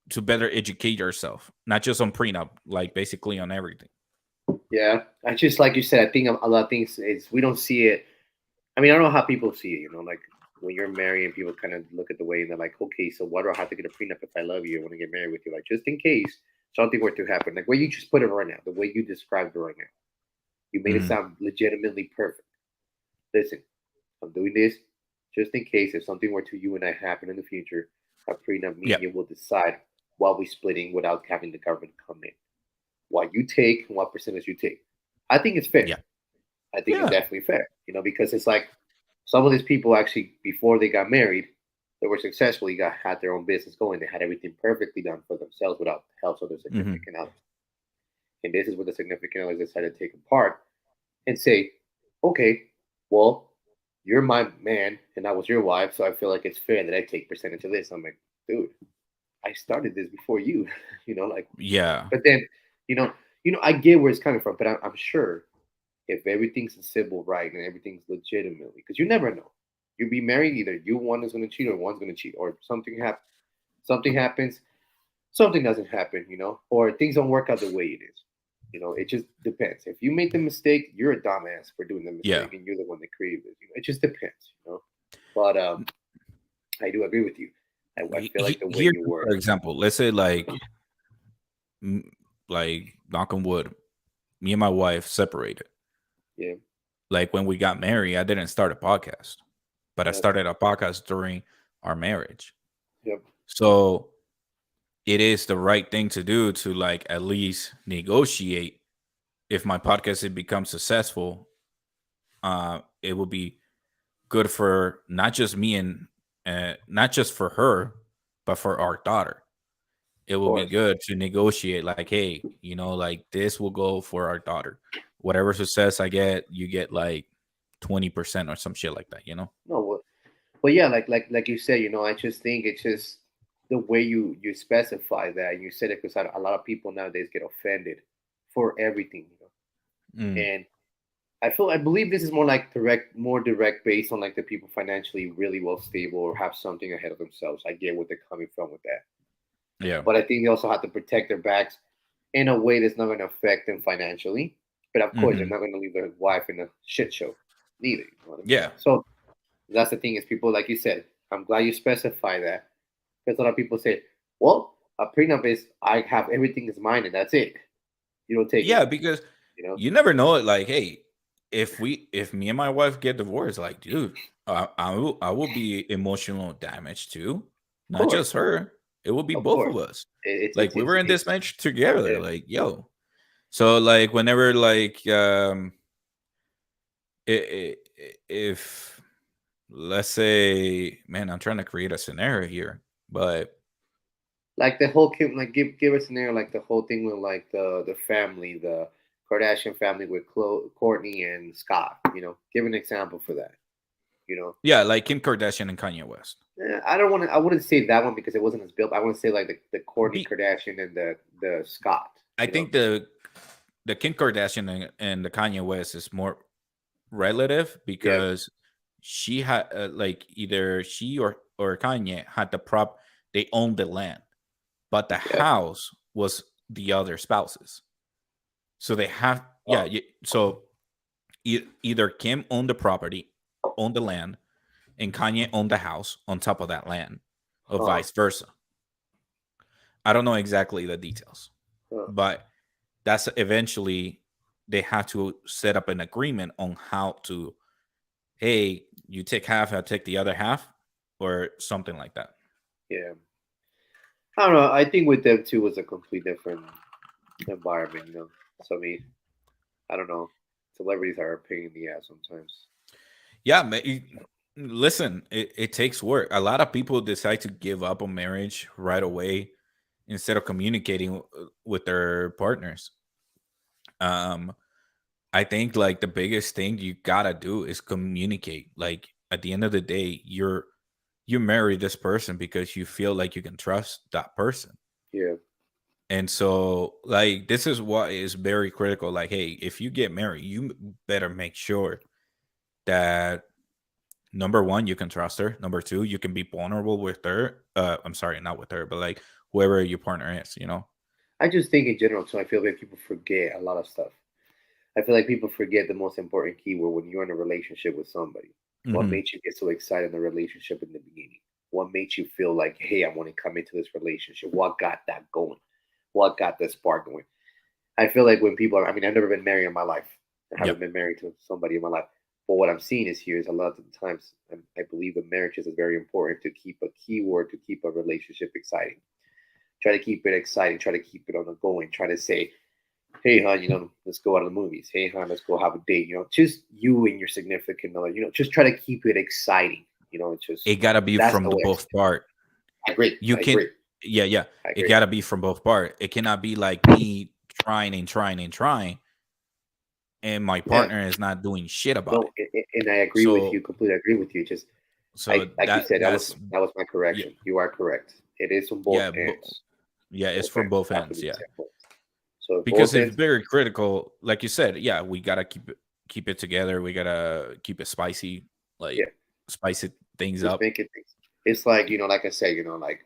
to better educate yourself, not just on prenup, like basically on everything. yeah, I just like you said. I think a lot of things is we don't see it. I mean, I don't know how people see it. Like when you're married and people kind of look at the way and they're like, okay, so why do I have to get a prenup if I love you? I want to get married with you, like just in case something were to happen. Like where you just put it right now, the way you described it right now, you made it Mhm. sound legitimately perfect. Listen, I'm doing this just in case if something were to you and I happen in the future. A prenup, me Yeah. and you will decide what we splitting without having the government come in. What you take and what percentage you take. I think it's fair. Yeah. I think it's Yeah. definitely fair. Because it's like some of these people actually before they got married, they were successful. Had their own business going. They had everything perfectly done for themselves without the help of their Hmm. significant others. And this is where the significant others decided to take apart and say, okay, well, you're my man and I was your wife, so I feel like it's fair that I take percentage of this. I'm like, dude, I started this before you, like, Yeah. but then, you know, I get where it's coming from, but I'm sure if everything's civil right and everything's legitimately, because you never know. You be married, either you one is going to cheat or one's going to cheat, or something happens, something doesn't happen, or things don't work out the way it is. It just depends. If you make the mistake, you're a dumbass for doing the Yeah. mistake, and you're the one that created it. It just depends. But I do agree with you. I feel like the way Here, you word for it. example, let's say m- like knock on wood, me and my wife separated. Yeah, Like when we got married, I didn't start a podcast, but I yeah, started a podcast during our marriage. yeah. So it is the right thing to do to like at least negotiate. If my podcast it becomes successful, it will be good for not just me and not just for her, but for our daughter. It Of will be course. good to negotiate like, hey, like this will go for our daughter. Whatever success I get, you get like 20% or some shit like that. No, well, yeah, like you said, I just think it's just the way you specify that, and you said it because a lot of people nowadays get offended for everything, Mm, and I believe this is more direct based on like the people financially really well stable or have something ahead of themselves. I get what they're coming from with that, yeah. but I think they also have to protect their backs in a way that's not going to affect them financially. But of course, they're Hmm. not going to leave their wife in a shit show, neither. You know what I mean? Yeah. So that's the thing is people like you said. I'm glad you specify that because a lot of people say, "Well, a prenup is I have everything is mine and that's it. You don't take Yeah, anything." because You know? you never know it. Like, hey, if me and my wife get divorced, like, dude, I will be emotional damage too, Of not course, just her. It will be of both course. of us. It's Like it's we it's were in this it's match together. yeah. Like, yo. So like whenever like if let's say, man, I'm trying to create a scenario here, but Like the whole like give a scenario like the whole thing with like the family, the Kardashian family with Courtney and Scott. Give an example for that. You know, yeah, like Kim Kardashian and Kanye West. I don't want to. I wouldn't say that one because it wasn't as built. I want to say like the Courtney Be, Kardashian and the Scott. I think the Kim Kardashian and the Kanye West is more relative Yeah, because she had like either she or Kanye had the prop. They owned the land, but the yeah. house was the other spouses. So they have yeah. Oh, So either Kim owned the property, owned the land, and Kanye owned the house on top of that land, or huh, vice versa. I don't know exactly the details, huh. but that's eventually they have to set up an agreement on how to, hey, you take half, I take the other half, or something like that. Yeah. I don't know. I think with them too was a complete different environment. So I mean, I don't know. Celebrities are a pain in the ass sometimes. Yeah, listen, it takes work. A lot of people decide to give up on marriage right away instead of communicating with their partners. Um, I think like the biggest thing you gotta do is communicate. Like at the end of the day, you marry this person because you feel like you can trust that person. Yeah, And so like this is what is very critical. Like, hey, if you get married, you better make sure that number one, you can trust her. Number two, you can be vulnerable with her. I'm sorry, not with her, but like whoever your partner is. I just think in general. So I feel like people forget a lot of stuff. I feel like people forget the most important keyword when you're in a relationship with somebody. What Hmm. made you get so excited in the relationship in the beginning? What made you feel like, hey, I want to come into this relationship? What got that going? What got the spark going? I feel like when people are, I mean, I've never been married in my life. I haven't Yep. been married to somebody in my life. But what I'm seeing is here is a lot of the times, I believe that marriages is very important to keep a keyword, to keep a relationship exciting. Try to keep it exciting. Try to keep it on the going. Try to say, hey, hon, let's go out to the movies. Hey, hon, let's go have a date. Just you and your significant other. Just try to keep it exciting. It's just It gotta be that's from the the way both part. I agree. You I can, agree. yeah, yeah. I It agree. gotta be from both part. It cannot be like me trying and trying and trying, and my Yeah. partner is not doing shit about No, it. and I agree with So, you. Completely agree with you. Just so like you said, that was that's that was my yeah, correction. You are correct. It is on both Yeah, ends. yeah, it's Both from ends both have to be ends. the Yeah, same place. So if because both it's ends, very critical. Like you said, yeah, we gotta keep it together. We gotta keep it spicy, like yeah, spice it things just up. make it. It's like like I said, like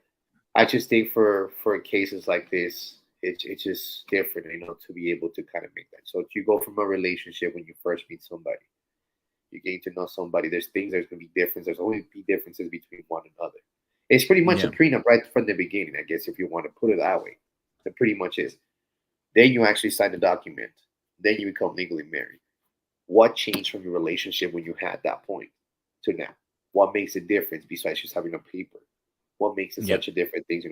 I just think for cases like this, it's just different, to be able to kind of make that. So if you go from a relationship when you first meet somebody, you getting to know somebody. There's things there's gonna be difference. There's always be differences between one another. It's pretty much a Yeah, prenup right from the beginning, I guess, if you want to put it that way. It pretty much is. Then you actually sign the document. Then you become legally married. What changed from your relationship when you had that point to now? What makes a difference besides just having a paper? What makes it yeah. such a different thing?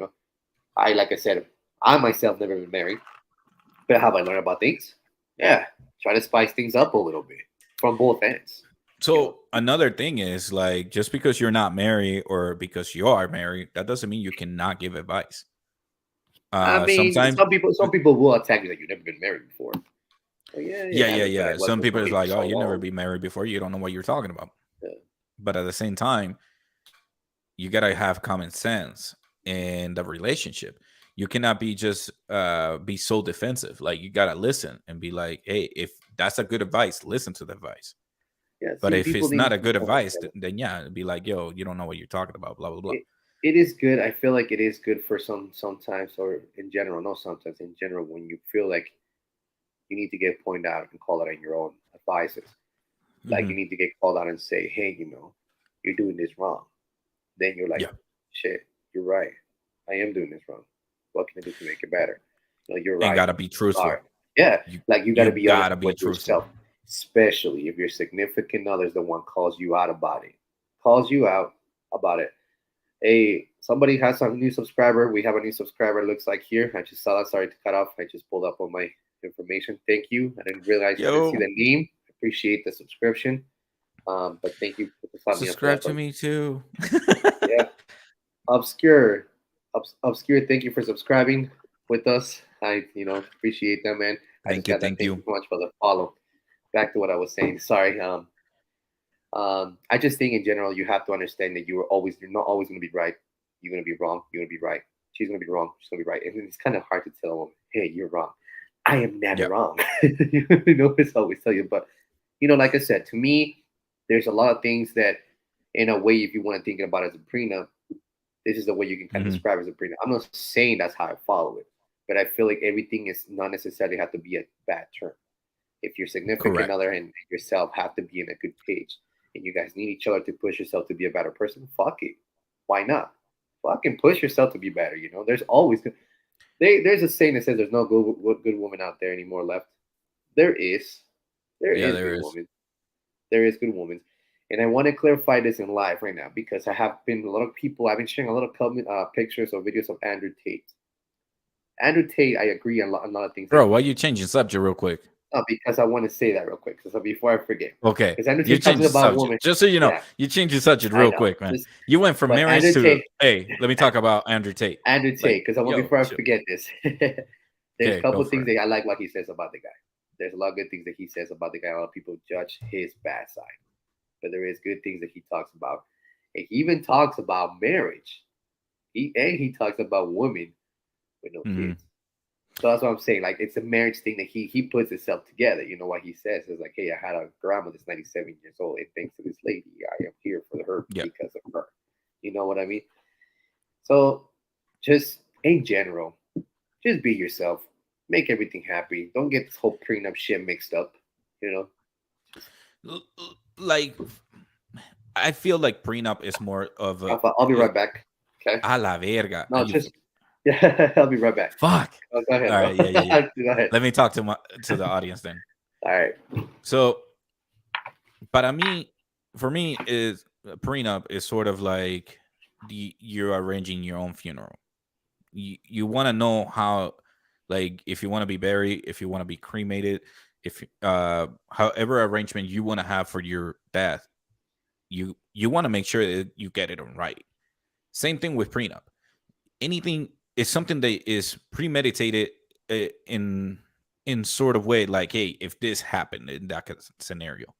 Like I said, I myself never been married, but have I learned about things? Yeah, try to spice things up a little bit from both ends. You know, So another thing is like just because you're not married or because you are married, that doesn't mean you cannot give advice. I mean, Sometimes, some people will attack you like you've never been married before. Well, yeah, you yeah, yeah, haven't, but I yeah. was Some with people is somebody for like, oh, so you never long. be married before, you don't know what you're talking about. Yeah. But at the same time, you gotta have common sense in the relationship. You cannot be just be so defensive. Like you gotta listen and be like, hey, if that's a good advice, listen to the advice. Yeah, But see, if people it's need not a to good advice, understand then yeah, it'd be like, yo, you don't know what you're talking about, blah blah blah. it. It is good. I feel like it is good for sometimes, or in general, not sometimes, in general, when you feel like you need to get pointed out and call it on your own advices. Like Hmm. you need to get called out and say, hey, you're doing this wrong. Then you're like, Yeah, shit, you're right. I am doing this wrong. What can I do to make it better? You're and right. gotta be I'm sorry. truthful. Yeah, You like you got to you be honest gotta be with truthful. yourself, especially if your significant other is the one calls you out about it. Calls you out about it. Hey, somebody has a new subscriber. We have a new subscriber. Looks like here. I just saw that. Sorry to cut off. I just pulled up on my information. Thank you. I didn't see Yo, the name. Appreciate the subscription. But thank you for signing up for subscribe that. to But me too. yeah, obscure, obscure. Thank you for subscribing with us. I appreciate that, man. I just Thank you, got that. thank Thank you you. so much for the follow. Back to what I was saying. Sorry. I just think in general you have to understand that you're not always going to be right. You're going to be wrong. You're going to be right. She's going to be wrong. She's going to be right. And it's kind of hard to tell a woman, hey, you're wrong. I am never Yeah. wrong. It's always tell you. But like I said, to me, there's a lot of things that, in a way, if you want to think about it as a prenup, this is the way you can kind of Hmm. describe it as a prenup. I'm not saying that's how I follow it, but I feel like everything is not necessarily have to be a bad term. If your significant Correct. other and yourself have to be in a good page, and you guys need each other to push yourself to be a better person, fuck it. Why not? Fucking push yourself to be better. There's always there's a saying that says there's no good woman out there anymore left. There is, there Yeah, is there good is. woman. There is good women. And I want to clarify this in live right now because I have been a lot of people. I've been sharing a lot of pictures or videos of Andrew Tate. Andrew Tate, I agree on a lot of things that Bro, he why said. you changing subject real quick? Because I want to say that real quick, so before I forget. Okay, Because Andrew you Tate talking changed the about women. subject. Just so you know, Yeah, you changed the subject I real know. quick, man. You went from But marriage Andrew to, Tate, hey, let me talk about Andrew Tate. Andrew Tate, Like, because I want yo, before I chill. forget this. There's a Okay, couple go of for things it. that I like what he says about the guy. There's a lot of good things that he says about the guy. A lot of people judge his bad side, but there is good things that he talks about. And he even talks about marriage. He talks about women with no Hmm. kids. So that's what I'm saying. Like it's a marriage thing that he puts himself together. You know what he says is like, hey, I had a grandma that's 97 years old, and thanks to this lady, I am here for her Yeah. because of her. You know what I mean? So just in general, just be yourself. Make everything happy. Don't get this whole prenup shit mixed up. You know, just Like, I feel like prenup is more of a, I'll be right back. Okay. a la verga. Are No, you just yeah. I'll be right back. fuck? Go ahead, All bro. right, yeah, yeah, yeah. Go ahead. Let me talk to the audience then. All right. So, para mí, for me, is prenup is sort of like you're arranging your own funeral. You want to know how, like, if you want to be buried, if you want to be cremated, if however arrangement you want to have for your death, you want to make sure that you get it on right. Same thing with prenup. Anything is something that is premeditated in sort of way, like, hey, if this happened in that scenario,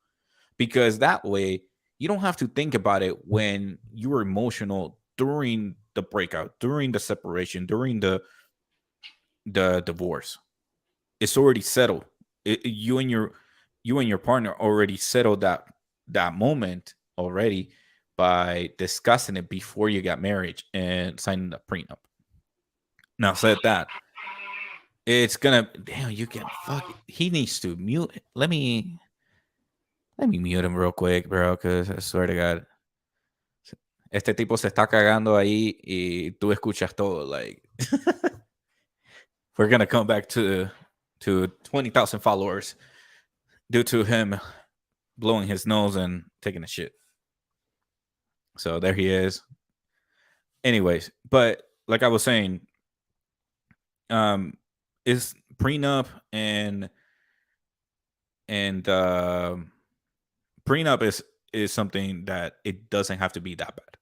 because that way you don't have to think about it when you're emotional during the breakout, during the separation, during the divorce. It's already settled. You and your partner already settled that moment already by discussing it before you got married and signing the prenup. Now said that, it's gonna damn you can fuck. He needs to mute. Let me mute him real quick, bro, because I swear to God, este tipo se está cagando ahí y tú escuchas todo. Like, we're gonna come back to 20,000 followers due to him blowing his nose and taking a shit. So there he is. Anyways, but like I was saying, um, is prenup and prenup is something that it doesn't have to be that bad.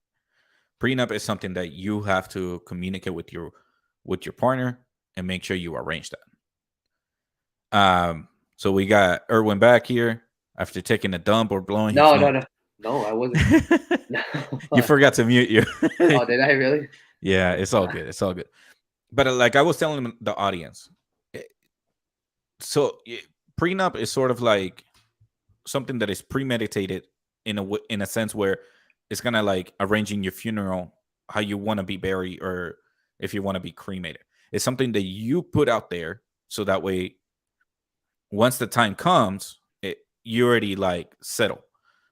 Prenup is something that you have to communicate with your partner and make sure you arrange that. So we got Erwin back here after taking a dump or blowing his No, no, nose. no, no. I wasn't. No. You forgot to mute you. Oh, did I really? Yeah, it's all good. It's all good. But like I was telling the audience, so prenup is sort of like something that is premeditated in a sense where it's kind of like arranging your funeral, how you want to be buried, or if you want to be cremated. It's something that you put out there so that way, once the time comes, you already like settle.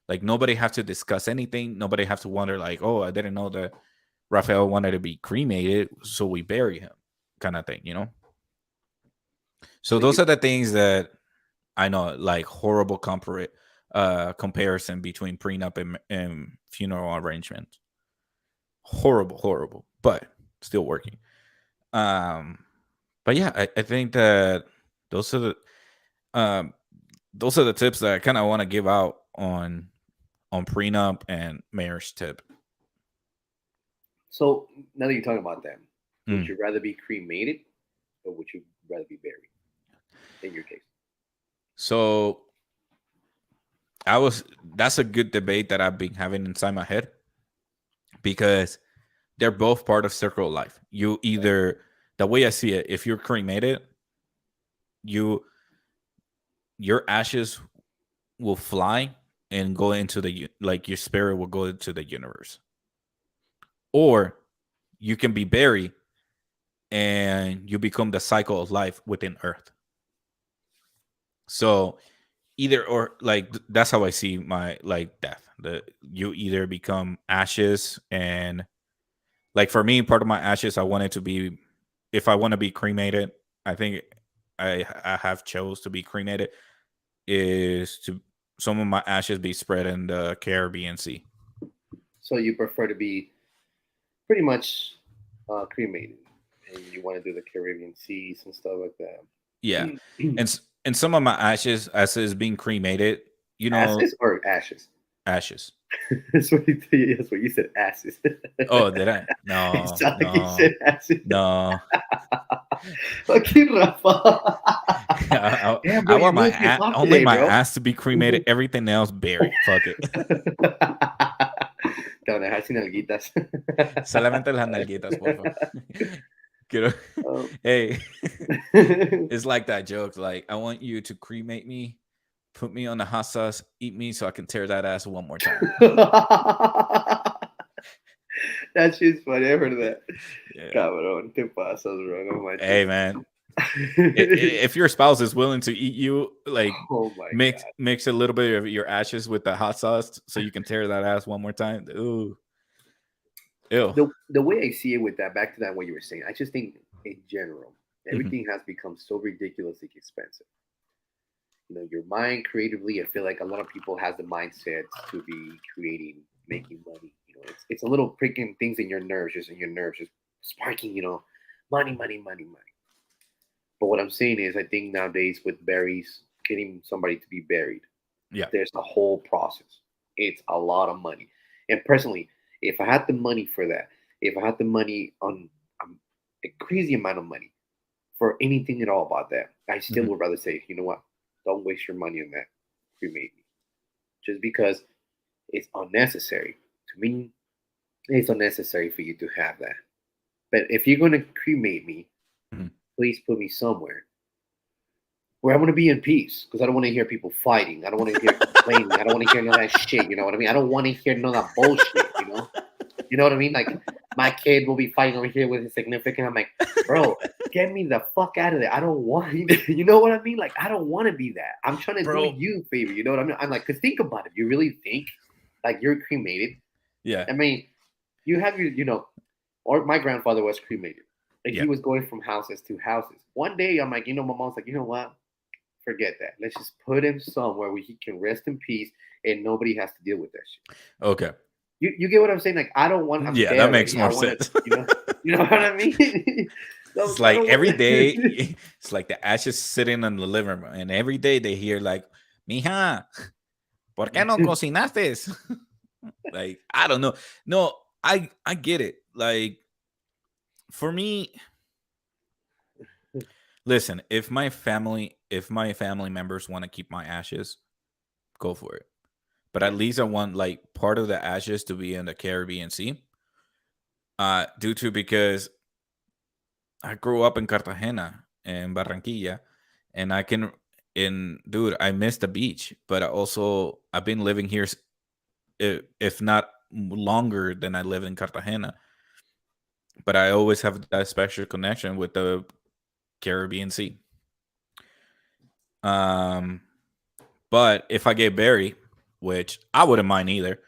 Like nobody have to discuss anything. Nobody have to wonder like, oh, I didn't know that Rafael wanted to be cremated, so we bury him, kind of thing, you know. So So those you, are the things that I know, like horrible comparison between prenup and funeral arrangement. Horrible, horrible, but still working. Um, but yeah, I think that those are the um, those are the tips that I kind of want to give out on prenup and marriage tip. so now that you're talking about them, would Mm. you rather be cremated or would you rather be buried? In your case, So that's a good debate that I've been having inside my head because they're both part of circle of life. You either, the way I see it, if you're cremated, you your ashes will fly and go into like your spirit will go into the universe, or you can be buried and you become the cycle of life within Earth. So either or, like that's how I see my like death. You either become ashes, and like for me, part of my ashes, I wanted to be, if I want to be cremated, I think I have chose to be cremated is to some of my ashes be spread in the Caribbean Sea. so you prefer to be pretty much cremated, and you want to do the Caribbean seas and stuff like Yeah, that. and some of my ashes being cremated, you know, Asses or ashes? ashes. That's what you said. Asses. Oh, did I? It No, sounded like you no, said asses. no. Okay, Rafa. I, Damn, bro, I your want my mood's getting off only today, my bro. ass to be cremated. Everything else buried. Fuck it. Te van a dejar sin alguitas. Solamente las nalguitas, porfa. Quiero. Um, Hey, it's like that joke. Like, I want you to cremate me, put me on the hot sauce, eat me, so I can tear that ass one more time. that shit's funny. I heard of that. Yeah. Cabrón, te pasas, bro. No Hey, manches. man. If your spouse is willing to eat you, like Oh my mix a little bit of your ashes with the hot sauce so you can tear that ass one more time. Ooh, ew. the way I see it with that, back to that what you were saying, I just think in general, Mhm. everything has become so ridiculously expensive. You know, your mind creatively, I feel like a lot of people has the mindset to be creating, making money. You know, it's a little pricking things in your nerves, just in your nerves, just sparking, money, money, money, money. But what I'm saying is I think nowadays with berries, getting somebody to be buried, Yeah. there's a whole process. It's a lot of money. And personally, if I had the money for that, if I had the money on a crazy amount of money for anything at all about that, I still Mhm. would rather say, you know what? Don't waste your money on that. Cremate me. Just because it's unnecessary. To me, it's unnecessary for you to have that. But if you're gonna cremate me, Mhm. please put me somewhere where I want to be in peace because I don't want to hear people fighting. I don't want to hear complaining. I don't want to hear none of that shit. You know what I mean? I don't want to hear none of that bullshit. You know what I mean? Like my kid will be fighting over here with his significant. I'm like, bro, get me the fuck out of there. I don't want you know what I mean? Like I don't want to be that. I'm trying to do Bro, you a favor. You know what I mean? I'm like, cause think about it. You really think like you're cremated? yeah, I mean, you have your, or my grandfather was cremated, and yeah. he was going from houses to houses. One day, I'm like, my mom's like, you know what? Forget that. Let's just put him somewhere where he can rest in peace, and nobody has to deal with that shit. Okay. You get what I'm saying? Like I don't want. I'm Yeah, dead that makes already. I more want to. sense. You know what I mean? It's I like don't every want. day, it's like the ashes sitting in the living room, and every day they hear like, "Mija, ¿por qué no cocinaste?" Like I don't know. No, I get it. Like for me, listen, if my family members want to keep my ashes, go for it. But at Yeah. least I want like part of the ashes to be in the Caribbean Sea. Due to because I grew up in Cartagena in Barranquilla, and I can in dude, I miss the beach, but I also I've been living here, if not longer than I live in Cartagena. But I always have that special connection with the Caribbean Sea. Um, but if I get buried, which I wouldn't mind either,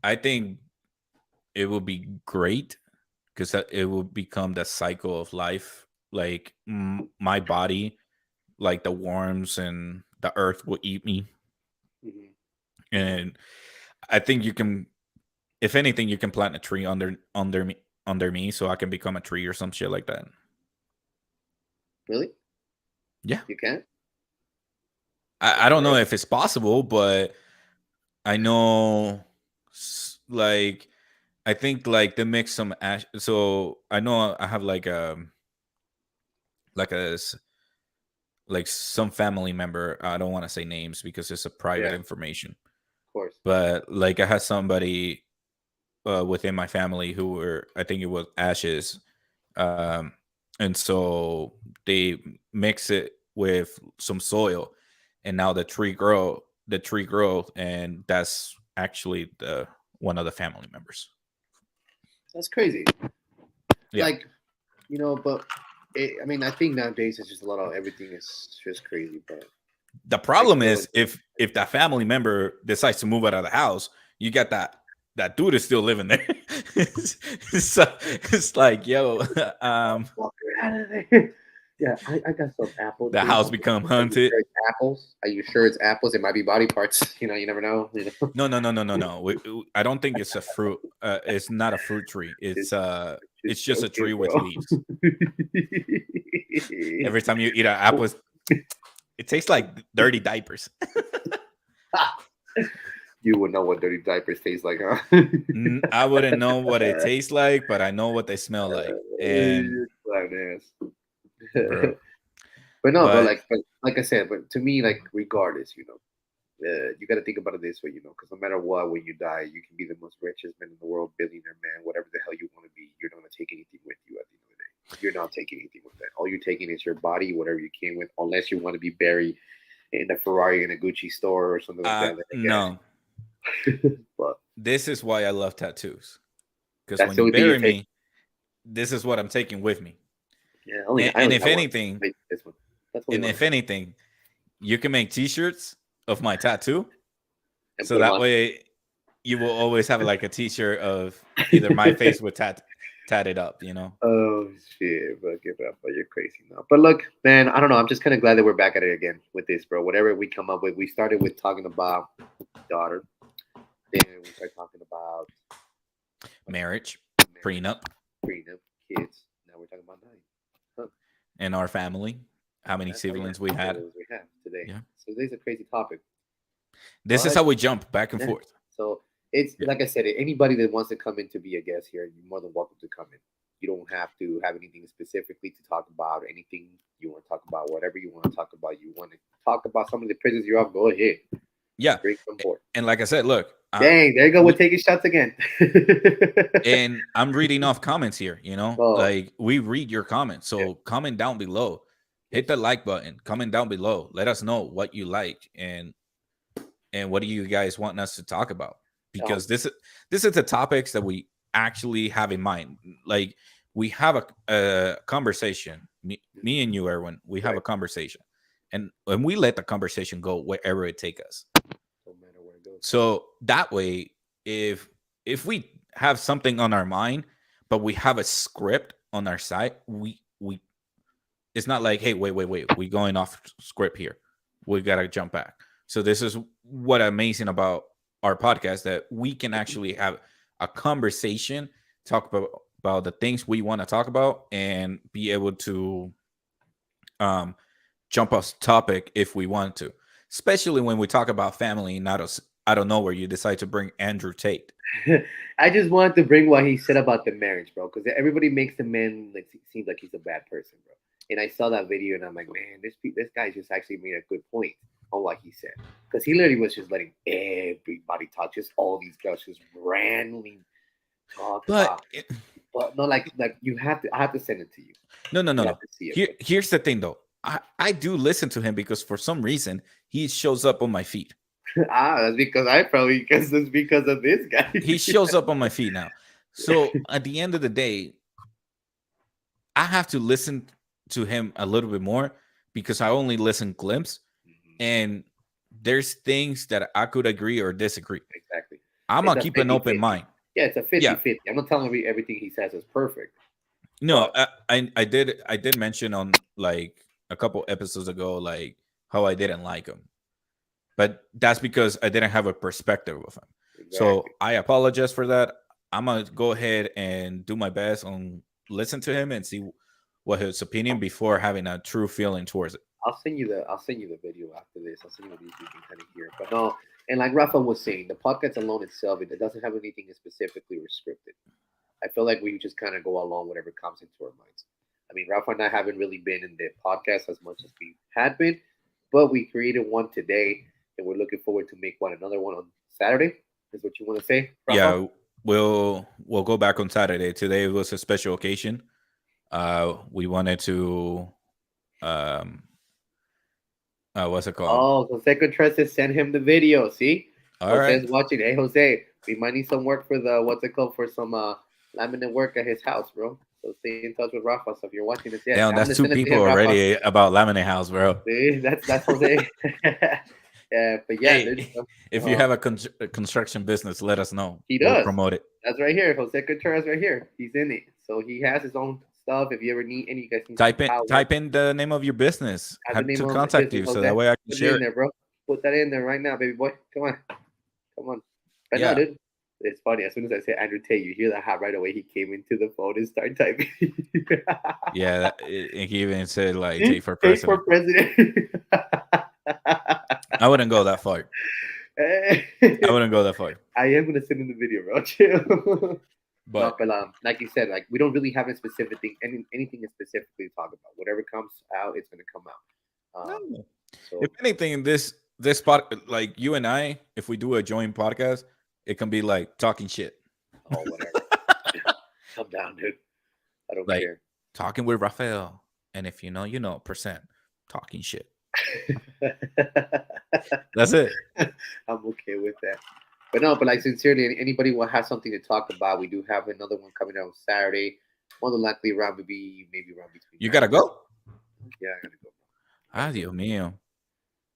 I think it would be great because it will become the cycle of life. Like my body, like the worms and the earth will eat me, Mhm. and I think you can, if anything, you can plant a tree under me, so I can become a tree or some shit like that. Really? Yeah, You can? I That's don't know rare. if it's possible, but I know, like, I think like they mix some ash. So I know I have like a like some family member. I don't want to say names because it's a private Yeah, information. of course. But like I had somebody within my family who were, I think it was ashes, um, and so they mix it with some soil, and now the tree grow, and that's actually the one of the family members. That's crazy. Yeah. Like, but I mean, I think nowadays it's just a lot of everything is just crazy. But The I problem still, is if that family member decides to move out of the house, you got that dude is still living there. So it's like, yo, walk her out of there. Yeah, I got some apples, the please. house become Are you haunted. sure it's apples? Are you sure it's apples? It might be body parts. You never know. No, no, no, no, no, no. I don't think it's a fruit. It's not a fruit tree. just, It's just just a joking, tree with bro. leaves. Every time you eat an apple, it tastes like dirty diapers. You would know what dirty diapers taste like, huh? I wouldn't know what it tastes like, but I know what they smell like. And You're clown ass. bro, But no, bro. but Like I said, but to me, like regardless, you got to think about it this way, because no matter what, when you die, you can be the most richest man in the world, billionaire man, whatever the hell you want to be. You're not gonna take anything with you at the end of the day. You're not taking anything with that. All you're taking is your body, whatever you came with, unless you want to be buried in a Ferrari in a Gucci store or something like that. Then I no, guess. But this is why I love tattoos. Because that's when the you only thing you bury take. me, this is what I'm taking with me. Yeah, And, I and only if have one. anything, Like this one. That's the only and one I if have. anything, you can make T-shirts of my tattoo, And so put them that on. way you will always have like a T-shirt of either my face with tatted up. Oh shit, bro, give it up, bro. You're crazy now. But look, man, I don't know. I'm just kind of glad that we're back at it again with this, bro. Whatever we come up with, we started with talking about daughter, then we started talking about Marriage, marriage, prenup, prenup, kids. Now we're talking about dying. Huh. and our family, how many That's how yeah, siblings we had. siblings we have today. Yeah, So today's a crazy topic, this is but how we jump back and yeah. forth. So it's Yeah, like I said, anybody that wants to come in to be a guest here, you're more than welcome to come in. You don't have to have anything specifically to talk about. Anything you want to talk about, whatever you want to talk about. You want to talk about some of the prisons you're off, go ahead. yeah. Bring them board. And like I said, look. Uh, Dang, there you go. We're we, taking shots again. and I'm reading off comments here. Oh, Like we read your comments, yeah. so comment down below, hit Yes. the like button, comment down below, let us know what you like and what do you guys want us to talk about, Um, because this is the topics that we actually have in mind. Like we have a conversation, me and you, Erwin, we have right. a conversation, and we let the conversation go wherever it take us. No matter where it goes. So that way, if we have something on our mind, but we have a script on our side, we it's not like, hey, wait, we going off script here. We gotta jump back. So this is what amazing about our podcast, that we can actually have a conversation, talk about the things we want to talk about, and be able to um jump off topic if we want to. Especially when we talk about family, not us out of nowhere, you decide to bring Andrew Tate. I just wanted to bring what he said about the marriage, bro, because everybody makes the man like seems like he's a bad person, bro. And I saw that video, and I'm like, man, this guy just actually made a good point on what he said, because he literally was just letting everybody talk, just all these girls just randomly talk But about. But no, like you have to. I have to send it to you. You have no. to see it, Here's the thing, though. I do listen to him because for some reason he shows up on my feed. bro. That's because I probably guess that's because of this guy. He shows up on my feed now. So at the end of the day, I have to listen to him a little bit more because I only listen glimpse, Mhm. and there's things that I could agree or disagree. Exactly. I'm It's gonna a keep an open 50-50. mind. Yeah, it's a Yeah, 50-50. I'm not telling everything he says is perfect, no, but I did mention on like a couple episodes ago like how I didn't like him, but that's because I didn't have a perspective of him. exactly. So I apologize for that. I'm gonna go ahead and do my best on listen to him and see what his opinion before having a true feeling towards it. I'll send you the video after this. I'll send you the video so you can kind of hear it. But no, and like Rafa was saying, the podcast alone itself, it doesn't have anything specifically restricted. I feel like we just kind of go along whatever comes into our minds. I mean, Rafa and I haven't really been in the podcast as much as we had been, but we created one today, and we're looking forward to make another one on Saturday. Is what you want to say, Rafa? Yeah, we'll go back on Saturday. Today was a special occasion. We wanted to um what's it called? Oh, Jose Contreras send him the video. See, All Jose's right. watching. Hey, Jose, we might need some work for the what's it called for some laminate work at his house, bro. So stay in touch with Rafa. So if you're watching this, yeah, Damn, I'm gonna that's two send it to people him, Rafa. already about Laminate House, bro. See, that's Jose. Yeah, but yeah, Hey, dude. if you have a construction business, let us know. He We'll does. promote it. That's right here, Jose Contreras, right here. He's in it, so he has his own stuff. If you ever need any, you guys need some power. Type in the name of your business. Have the Have name to of the contact business, you so Jose. that way I can Put it share in it. there, bro. Put that in there right now, baby boy. Come on, come on. But no, Yeah. dude, it's funny. As soon as I say Andrew Tate, you hear that hat right away. He came into the phone and started typing. Yeah, he even said like See? Tate for Tate for president. president. I wouldn't go that far. I wouldn't go that far. I am gonna send him the video, bro. Chill. No, But but like you said, like we don't really have a specific thing, anything to specifically talk about. Whatever comes out, it's gonna come out. no. So If anything, this pod, like you and I, if we do a joint podcast, it can be like talking shit. oh whatever. Calm down, dude. I don't Like care. talking with Rafael. And if you know, percent talking shit. That's it. I'm okay with that. But no, but like sincerely, anybody will have something to talk about. We do have another one coming out on Saturday. More than likely around maybe around between You nine gotta and 10. go? Yeah, I gotta go. Ah, Gotta go. Dios mío.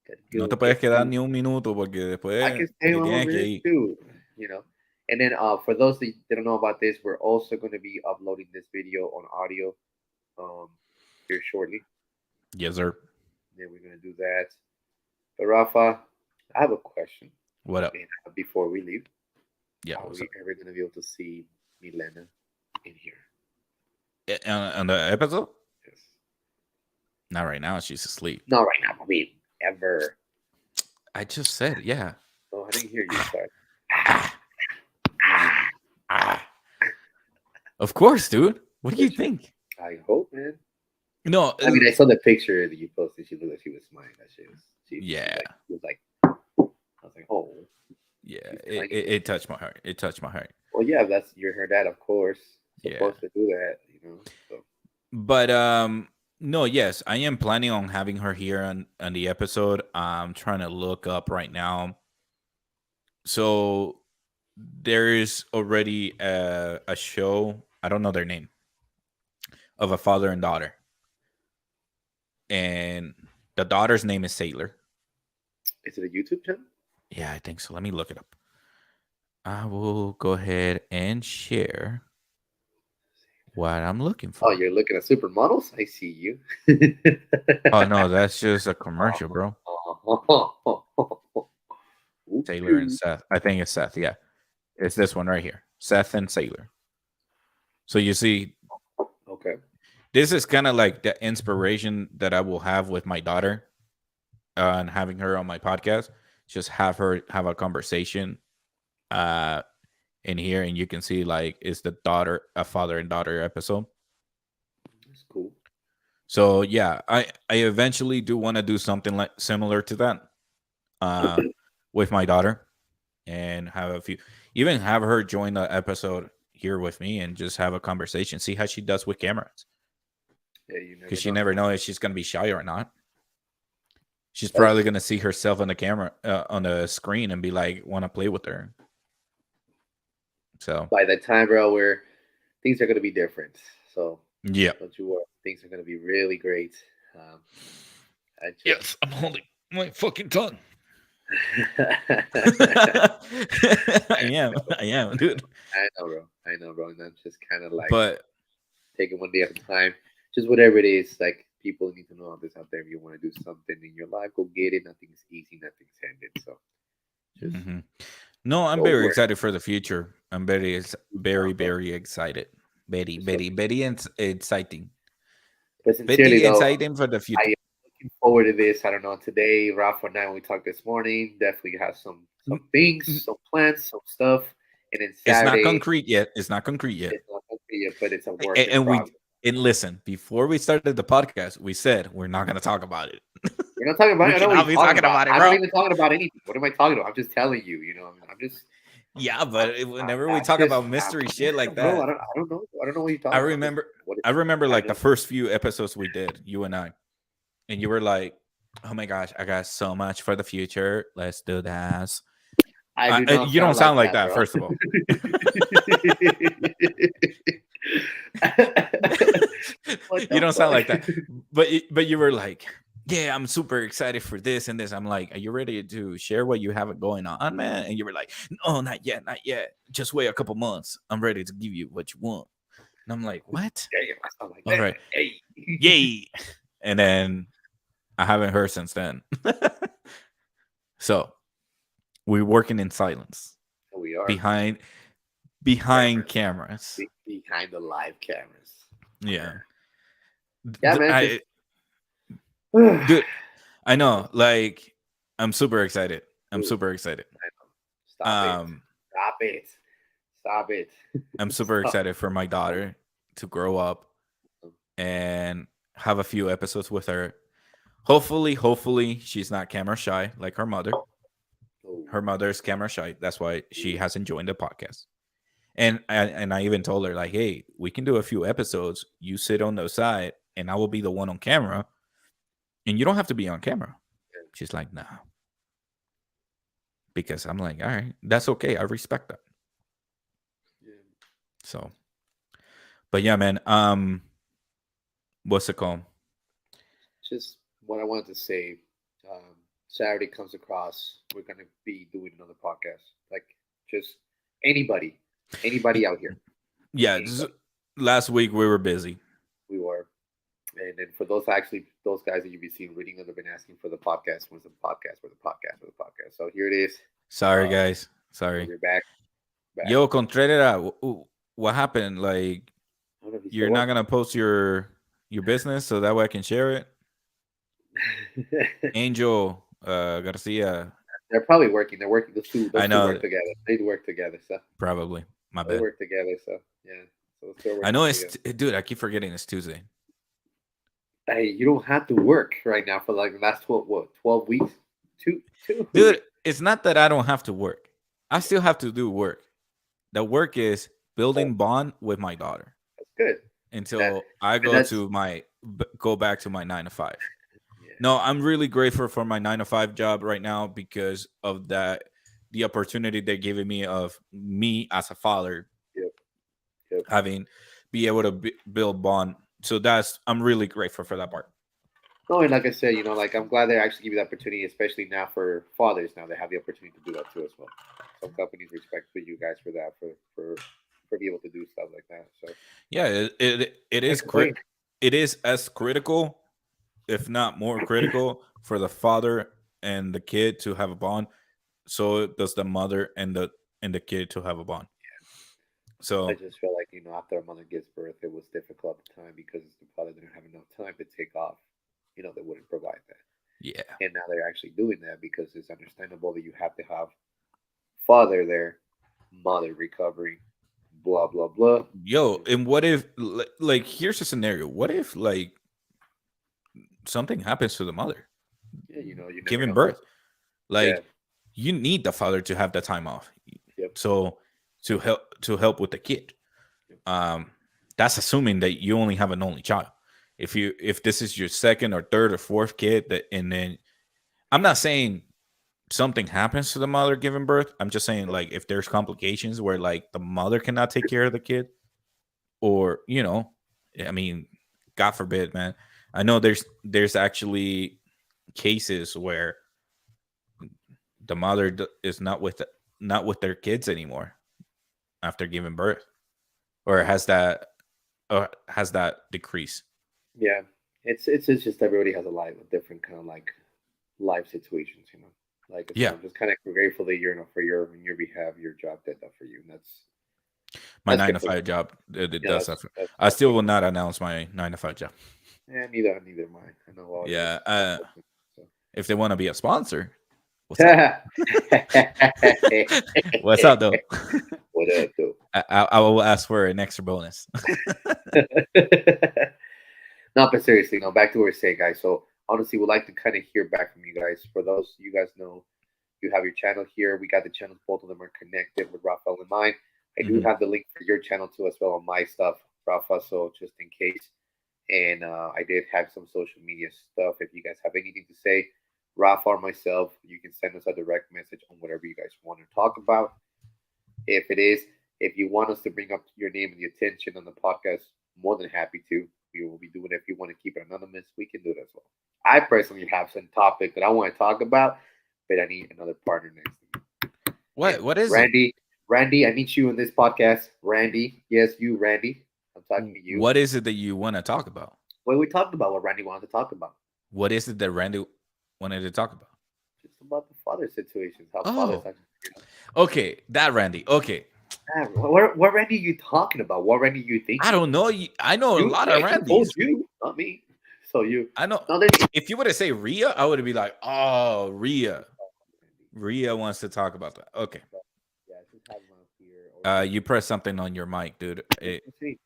Gotta No te go. puedes quedar ni un minuto porque I después can stay te one more tienes que minute ir. too, you know. And then for those that don't know about this, we're also going to be uploading this video on audio um, here shortly. Yes, sir. Then we're going to do that. But Rafa, I have a question. What up? And before we leave, Yeah, are what's we up? ever going to be able to see Milena in here? On the episode? Yes. Not right now. She's asleep. Not right now. I mean, ever. I just said, yeah. Oh, I didn't hear you. Sorry. Ah, ah. Of course, dude. What do you think? I hope, man. No, I mean, I saw the picture that you posted. She looked like she was smiling. That shit was. She yeah, was like. I was like, oh. yeah. She's I get it. it touched my heart. It touched my heart. Well, yeah, that's you're her dad, of course, Yeah. supposed to do that, So But no, yes, I am planning on having her here on the episode. I'm trying to look up right now. So there is already a show, I don't know their name, of a father and daughter. And the daughter's name is Sailor. is it a YouTube channel? Yeah, I think so. Let me look it up. I will go ahead and share what I'm looking Oh, for. you're looking at supermodels? I see you. Oh no, that's just a commercial, bro. Sailor and Okay. Seth. I think it's Seth. Yeah, it's this one right here, Seth and Sailor. So you see, Okay. this is kind of like the inspiration that I will have with my daughter and having her on my podcast. Just have her have a conversation uh, in here, and you can see like it's the daughter, a father and daughter episode. That's cool. So yeah, I eventually do want to do something like similar to that uh, with my daughter and have a few, even have her join the episode here with me and just have a conversation, see how she does with cameras. Yeah, you Because never she know. never knows if she's gonna be shy or not. She's That's probably gonna see herself on the camera on the screen and be like, want to play with her. So by that time, bro, where things are gonna be different. So yeah, don't you worry. Things are gonna be really great. Um, I just yes, I'm holding my fucking tongue. I I am, dude. know, bro. I know, bro. And I'm just kind of like But taking one day at a time. Just whatever it is, like people need to know this out there. If you want to do something in your life, go get it. Nothing's easy, nothing's handed. So just mhm. No, I'm go very work. excited for the future. I'm very, Bro. very excited. Very, So, very, very exciting. but sincerely Very though, exciting for the I future. am looking forward to this. I don't know today, Rafa and I when we talked this morning, definitely have some N- things, n- some plans, some stuff, and then It's not Saturday concrete yet. It's not concrete yet. it's not going to be it, but it's a work in And we progress. and listen, before we started the podcast, we said we're not going to talk about it. We're not talking about We it. I know what cannot you're be talking talking about. about it, I'm not bro. even talking about anything. What am I talking about? I'm just telling you. I'm just. Yeah, I'm, but I'm, whenever we I'm talk just. about mystery shit like Bro, that, I don't know. I don't know what you're I talking about. Just remember what? I remember I like the know. first few episodes we did, you and I, and you were like, "Oh my gosh, I got so much for the future. Let's do this." I do not You don't sound like sound like that, that, bro. first of all. What You the don't sound like that. fuck? But you were like, "Yeah, I'm super excited for this and this." I'm like, "Are you ready to share what you have going on, man?" And you were like, "No, not yet, not yet. Just wait a couple months. I'm ready to give you what you want." And I'm like, "What?" Damn, I sound like All that. right, Hey. yay! And then I haven't heard since then. So we're working in silence We are behind cameras cameras. behind the live cameras. Yeah, Yeah, man. Just I dude, I know. Like, I'm super excited. I'm Dude, super excited. I know. Stop it. Um, Stop it. Stop it. I'm super Stop. excited for my daughter to grow up and have a few episodes with her. Hopefully, she's not camera shy like her mother. Oh, Her mother's camera shy. That's why she hasn't joined the podcast. And I even told her like, hey, we can do a few episodes. You sit on the side, and I will be the one on camera, and you don't have to be on camera. She's like, nah, because I'm like, all right, that's okay. I respect that. yeah. So, but yeah, man. What's it called? Just what I wanted to say. Um, Saturday comes across. We're gonna be doing another podcast. Like just anybody, anybody out here, Yeah, anybody. last week we were busy. We were. And then for those guys that you've been seeing reading, they've been asking for the podcast. When's the podcast? For the podcast? For the podcast? So here it is. Sorry, guys. Sorry. We're back. Back. Yo, Contreras, what happened? Like, I don't know if he's still you're not working. gonna post your business so that way I can share it. Angel Garcia. They're probably working. They're working. Those two. I Those two work know, together. They work together. So probably. My they bad. work together. So yeah. So they're I working know together. dude. I keep forgetting it's Tuesday. Hey, you don't have to work right now for like the last 12 weeks? Two. Dude, it's not that I don't have to work. I still have to do work. The work is So building bond with my daughter that's good. And that until I and go that's to go back to my 9 to 5. yeah, No, I'm really grateful for my 9 to 5 job right now because of that, the opportunity they're giving me of me as a father yep, yep. having be able to build bond. So that's I'm really grateful for that part. No, and like I said, like I'm glad they actually give you the opportunity, especially now for fathers. Now they have the opportunity to do that too as well. Some companies respect for you guys for that, for being able to do stuff like that. So Yeah, it can't is complain. it is as critical, if not more critical, for the father and the kid to have a bond. So does the mother and the kid to have a bond. I So just feel like after a mother gives birth, it was difficult at the time because the father didn't have enough time to take off. They wouldn't provide that, yeah, and now they're actually doing that because it's understandable that you have to have father there, mother recovering, blah blah blah. yo, and what if like here's a scenario? What if like something happens to the mother Yeah, you never giving know who. birth? Yeah, Like you need the father to have the time off. yep, So to help with the kid. yep. Um, that's assuming that you only have an only child. If this is your second or third or fourth kid, that and then I'm not saying something happens to the mother giving birth. I'm just saying like if there's complications where like the mother cannot take care of the kid, or I mean, God forbid, man. I know there's actually cases where the mother is not with their kids anymore after giving birth, or has that decrease. Yeah, it's just everybody has a life, a different kind of like life situations. Like I said, Yeah, I'm just kind of grateful that for your on your behalf, your job did that for you, and my that's nine good to for me. five job it Yeah, does that's that. that's I that's still good will for me. not announce my 9 to 5 job. Yeah, neither mine. I know all yours. Yeah, All of them, if they want to be a sponsor, what's up? so. What's up, though? What up, though? I will ask for an extra bonus. No, but seriously, no. Back to what we're saying, guys. So honestly, we'd like to kind of hear back from you guys. For those you guys know, you have your channel here. We got the channels. Both of them are connected with Rafael and mine. I do Hmm. have the link for your channel too, as well on my stuff, Rafa. So just in case. And I did have some social media stuff. If you guys have anything to say, Rafa or myself, you can send us a direct message on whatever you guys want to talk about. If it is, if you want us to bring up your name and the attention on the podcast, more than happy to. We will be doing it. If you want to keep it anonymous, we can do it as well. I personally have some topic that I want to talk about, but I need another partner next to me. And What is it? Randy, I need you in this podcast. Randy, yes, you, Randy. I'm talking to you. What is it that you want to talk about? Well, we talked about what Randy wanted to talk about, What is it that Randy wanted to talk about? just about the father situations, how fathers Oh, have. okay, that Randy. Okay, Man, what Randy are you talking about? What Randy are you I thinking? don't know. I know a lot I of just told Randys. you, not me. So you, I know. no, then If you were to say Rhea, I would be like, oh, Rhea. Rhea wants to talk about that. Okay. yeah, just have him out here or just You press something on your mic, dude. see.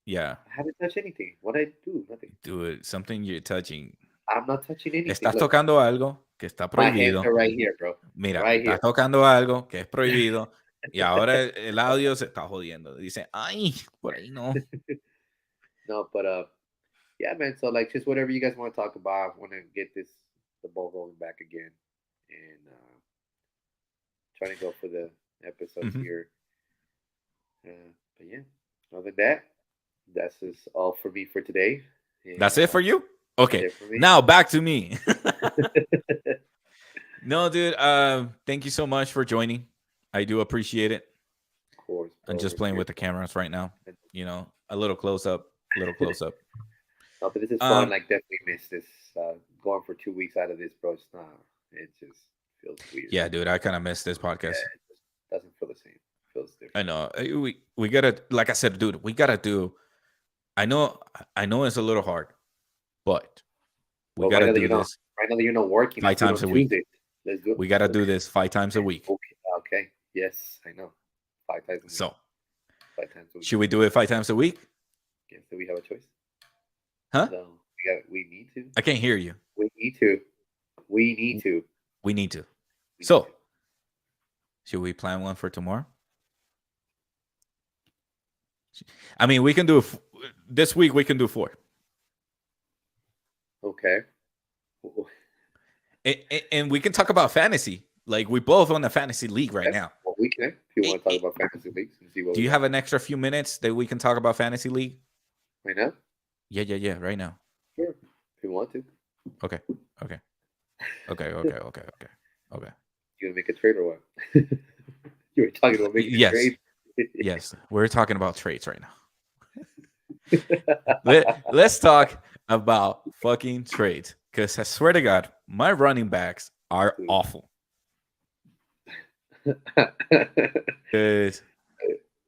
Yeah, I haven't touched anything. What I do? Nothing. do it. Something you're touching. I'm not touching anything. Estás Look, tocando algo que está my hands prohibido. are right here, bro. Mira, Right estás here. tocando algo que es prohibido. Y ahora el audio se está jodiendo. Dice, ay, por ahí no. No, but yeah, man. So like, just whatever you guys want to talk about. I want to get the ball rolling back again, and trying to go for the episodes Mhm. here. But yeah, other than that, that's just all for me for today, and That's it for you? that's Okay. it for me. Now back to me. No, dude. Thank you so much for joining. I do appreciate it. Of course, I'm bro. just We're playing here with the cameras right now. A little close up, little for. close up. No, but this is fun. Um, Like, definitely miss this. Going for 2 weeks out of this, bro. It's not. It just feels weird. yeah, dude, I kind of missed this podcast. Yeah, it just doesn't feel the same. It feels I different. know. We gotta, like I said, dude, we gotta do. I know, I know it's a little hard, but we Well, right gotta now that do you're not, this right now that you're not working, five let's do it times on a week. Tuesday. Let's do it. We gotta do Okay. this 5 times a week. Okay. Okay. Yes, I know. 5 times a week. So, 5 times a week. should we do it 5 times a week? Yes. Do we have a choice? Huh? No. We need to. I can't hear you. We need to. We need to. We need to. We need to. So, Should we plan one for tomorrow? I mean, we can do this week. We can do 4, Okay. and we can talk about fantasy. Like we both on the fantasy league right Yes. now. Well, we can. If you want to talk about fantasy leagues and see what Do we you got have an extra few minutes that we can talk about fantasy league? right now. Yeah, right now. Sure. If you want to. Okay. Okay. You gonna make a trade or what? You were talking about making a Yes. trade. Yes. We're talking about trades right now. Let's talk about fucking trades. Because I swear to God, my running backs are awful. Because,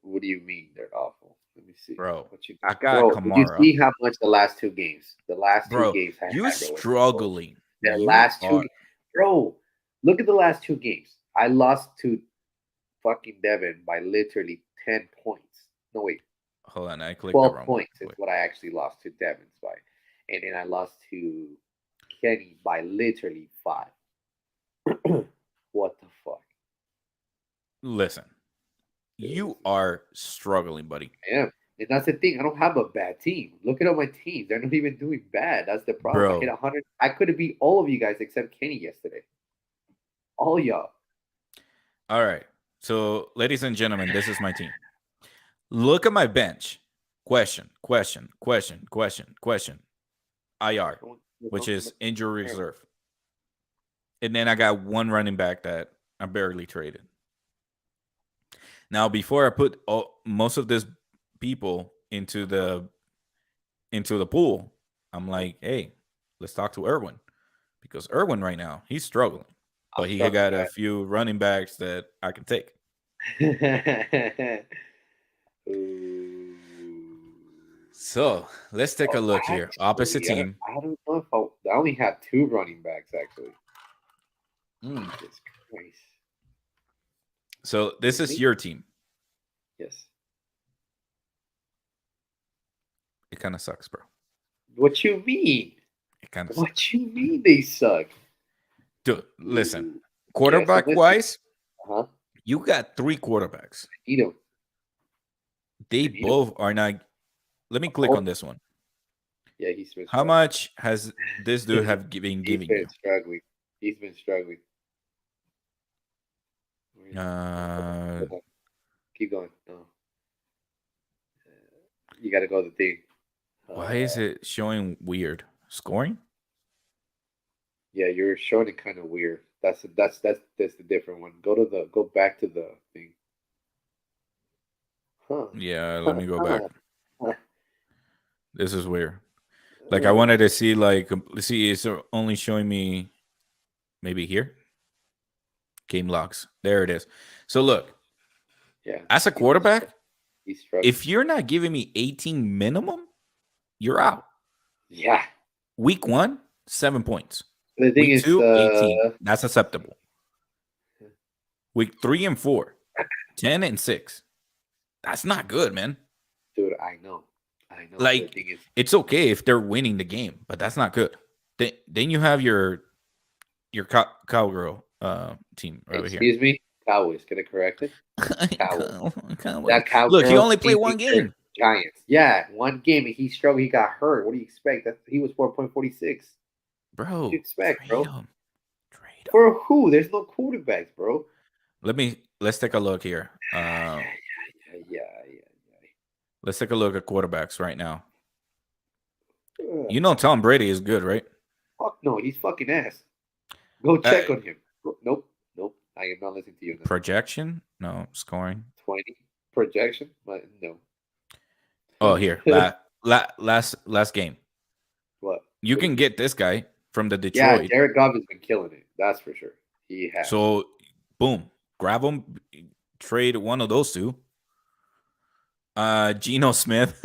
What do you mean they're awful? Let me see. bro, What you I got? got Bro, did you Kamara. see how much the last 2 games? The last two Bro, games I you had, bro. struggling. The You last are. bro. Look at the last 2 games. I lost to fucking Devin by literally 10 points. No wait, Hold on, I clicked the 12 wrong one. points is what I actually lost to Devin's by, and then I lost to Kenny by literally 5. What the fuck? Listen, you are struggling, buddy. I am. And that's the thing. I don't have a bad team. Look at all my teams. They're not even doing bad. That's the problem. I hit Bro, 100. I could have beat all of you guys except Kenny yesterday. All y'all. all right. So, ladies and gentlemen, this is my team. Look at my bench. Question. IR, which is injury reserve. And then I got one running back that I barely traded. Now, before I put most of these people into the pool, I'm like, hey, let's talk to Irwin, because Irwin right now he's struggling, but he got a few running backs that I can take. So let's take a look here. Opposite team. I don't know if I only have 2 running backs actually. Jesus Christ. So this is your team. Yes. It kind of sucks, bro. What you mean? It kind of. What you mean they suck? Dude, listen. Quarterback wise, you got 3 quarterbacks. You know. They both are not. Let me click on this one. Yeah, he's been. How much has this dude have been giving you? Struggling. He's been struggling. Keep going. No. You got to go to the thing. Why is it showing weird? Scoring? Yeah, you're showing it kind of weird. That's the different one. Go back to the thing. Huh. Yeah, let me go back. This is weird. Like I wanted to see, like, see, it's only showing me maybe here. Game logs. There it is. So look. Yeah. As a quarterback, if you're not giving me 18 minimum, you're out. Yeah. Week 1, 7 points. The thing Week is, 2, 18. That's acceptable. Week 3 and 4, 10 and 6. That's not good, man. Dude, I know. Like, the thing is, it's okay if they're winning the game, but that's not good. Then you have your cowgirl team over here. Excuse me? Cowboys. Can I correct it? Cowboys. That cowgirl. Look, he only played 1 game. Giants. Yeah, 1 game, and he struggled. He got hurt. What do you expect? He was 4.46. Bro, what do you expect, bro? Trade him. For who? There's no quarterbacks, bro. Let's take a look here. Yeah. Let's take a look at quarterbacks right now. You know Tom Brady is good, right? Fuck no, he's fucking ass. Go check on him. Nope. I am not listening to you now. Projection? No. Scoring? 20. Projection? No. Oh, here. last game. What? You can get this guy from the Detroit. Yeah, Jared Goff has been killing it. That's for sure. He has. So, boom. Grab him. Trade one of those 2. Geno Smith.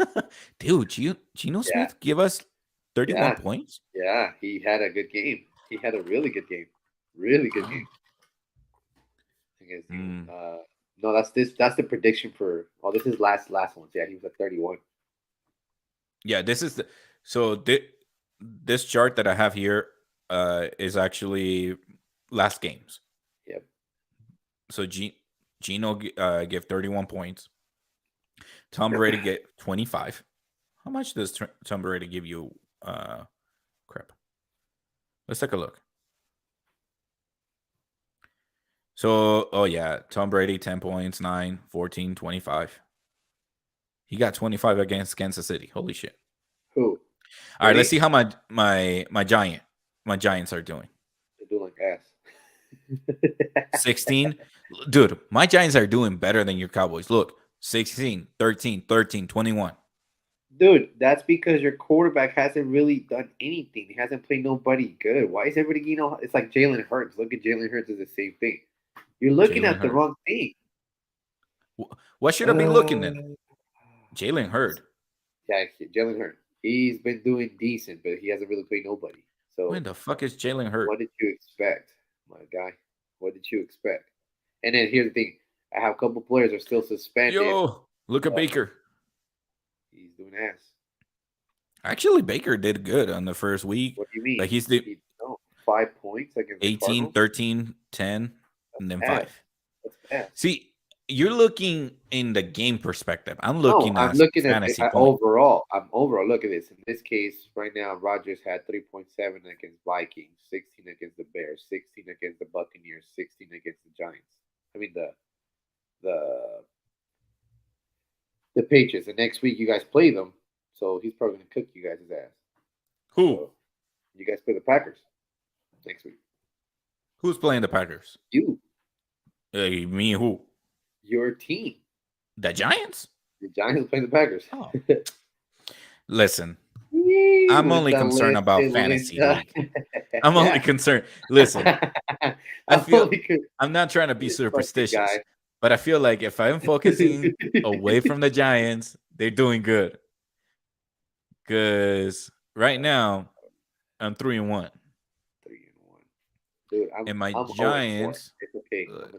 Dude, Geno Smith give us 31 points? Yeah, he had a good game. He had a really good game. Really good game. No, that's the prediction for. Oh, this is last ones. Yeah, he was at 31. Yeah, this is this chart that I have here is actually last games. Yep. So Gino give 31 points. Tom Brady get 25. How much does Tom Brady give you? Crap. Let's take a look. So, oh yeah, Tom Brady 10 points, 9, 14, 25. He got 25 against Kansas City. Holy shit. Who? All right, let's Brady? see how my Giants are doing. They do like ass. 16. Dude, my Giants are doing better than your Cowboys. Look, 16, 13, 13, 21. Dude, that's because your quarterback hasn't really done anything. He hasn't played nobody good. Why is everybody, it's like Jalen Hurts. Look at Jalen Hurts as the same thing. You're looking Jalen at the Hurd. wrong thing. What should I be looking Uh, at? Jalen Hurd. yeah, Jalen Hurts. He's been doing decent, but he hasn't really played nobody. When So, the fuck is Jalen Hurd? what did you expect, my guy? What did you expect? And then here's the thing: I have a couple players are still suspended. Yo, look at But Baker. he's doing ass. Actually, Baker did good on the first week. What do you mean? Like he's the He, no, 5 points against the 18, Cardinals. 13, 10, and then Ass. 5. That's ass. See, you're looking in the game perspective. I'm No, looking I'm at looking at fantasy point. overall. I'm overall. Look at this. In this case, right now, Rodgers had 3.7 against Vikings, 16 against the Bears, 16 against the Buccaneers, 16 against the Giants. I mean the the Patriots. And next week you guys play them, so he's probably gonna cook you guys' ass. Who? So you guys play the Packers next week. Who's playing the Packers? You, Me and who? your team, The Giants? the Giants playing the Packers. Oh. Listen, Yee, I'm only Linda, concerned about Linda, fantasy Linda. league. I'm Yeah. only concerned. Listen, I I'm feel only con- I'm not trying to be this fucking superstitious, guy. but I feel like if I'm focusing away from the Giants, they're doing good. Because right now, I'm 3-1. 3-1. Dude, And my I'm 0-4. Giants, It's okay. I'm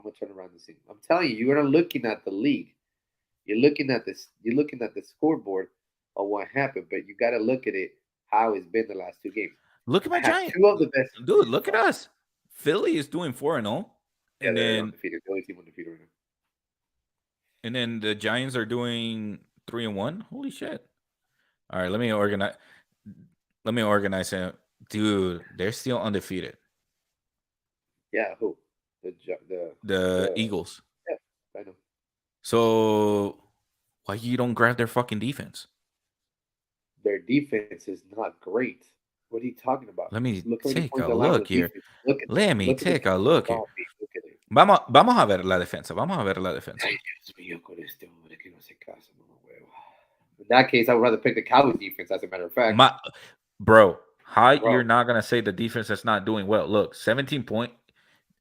gonna turn around the scene. I'm telling you, you're not looking at the league. You're looking at this. You're looking at the scoreboard of what happened, but you got to look at it how it's been the last two games. look at my I have Giants. two of the best. Dude, look at us. Philly is doing 4-0. Yeah, And they're then undefeated. The only team undefeated right now. the Giants are doing 3-1. Holy shit. All right, let me organize it. Dude, they're still undefeated. Yeah, who? The Eagles. Yeah, I know. So why you don't grab their fucking defense? Their defense is not great. What are you talking about? Let me Look how many take points a allowed look the here. defense. Look at Let me look at the take a defense look here. allowed, dude. Look at it. Vamos a ver la defensa. Vamos a ver la defensa. Ay, Dios mío, con este hombre que no hace caso, mamá huevo. In that case, I would rather pick the Cowboys defense, as a matter of fact. Bro, how Bro. you're not gonna say the defense is not doing well? Look, 17 point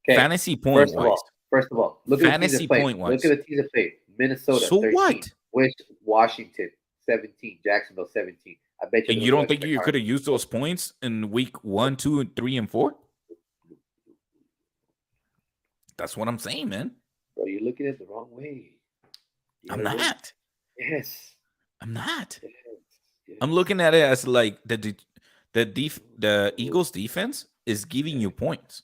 Okay, fantasy point wise. First of all, look at the teams Fantasy that played. point Look wise. at the teams that played. Minnesota, So 13. what? Washington, 17. Jacksonville, 17. I bet you. And you don't think you could have used those points in week 1, 2, 3, and 4? That's what I'm saying, man. Bro, you're looking at it the wrong way. I'm not. Yes. I'm not. Yes. I'm looking at it as like the Eagles defense is giving you points.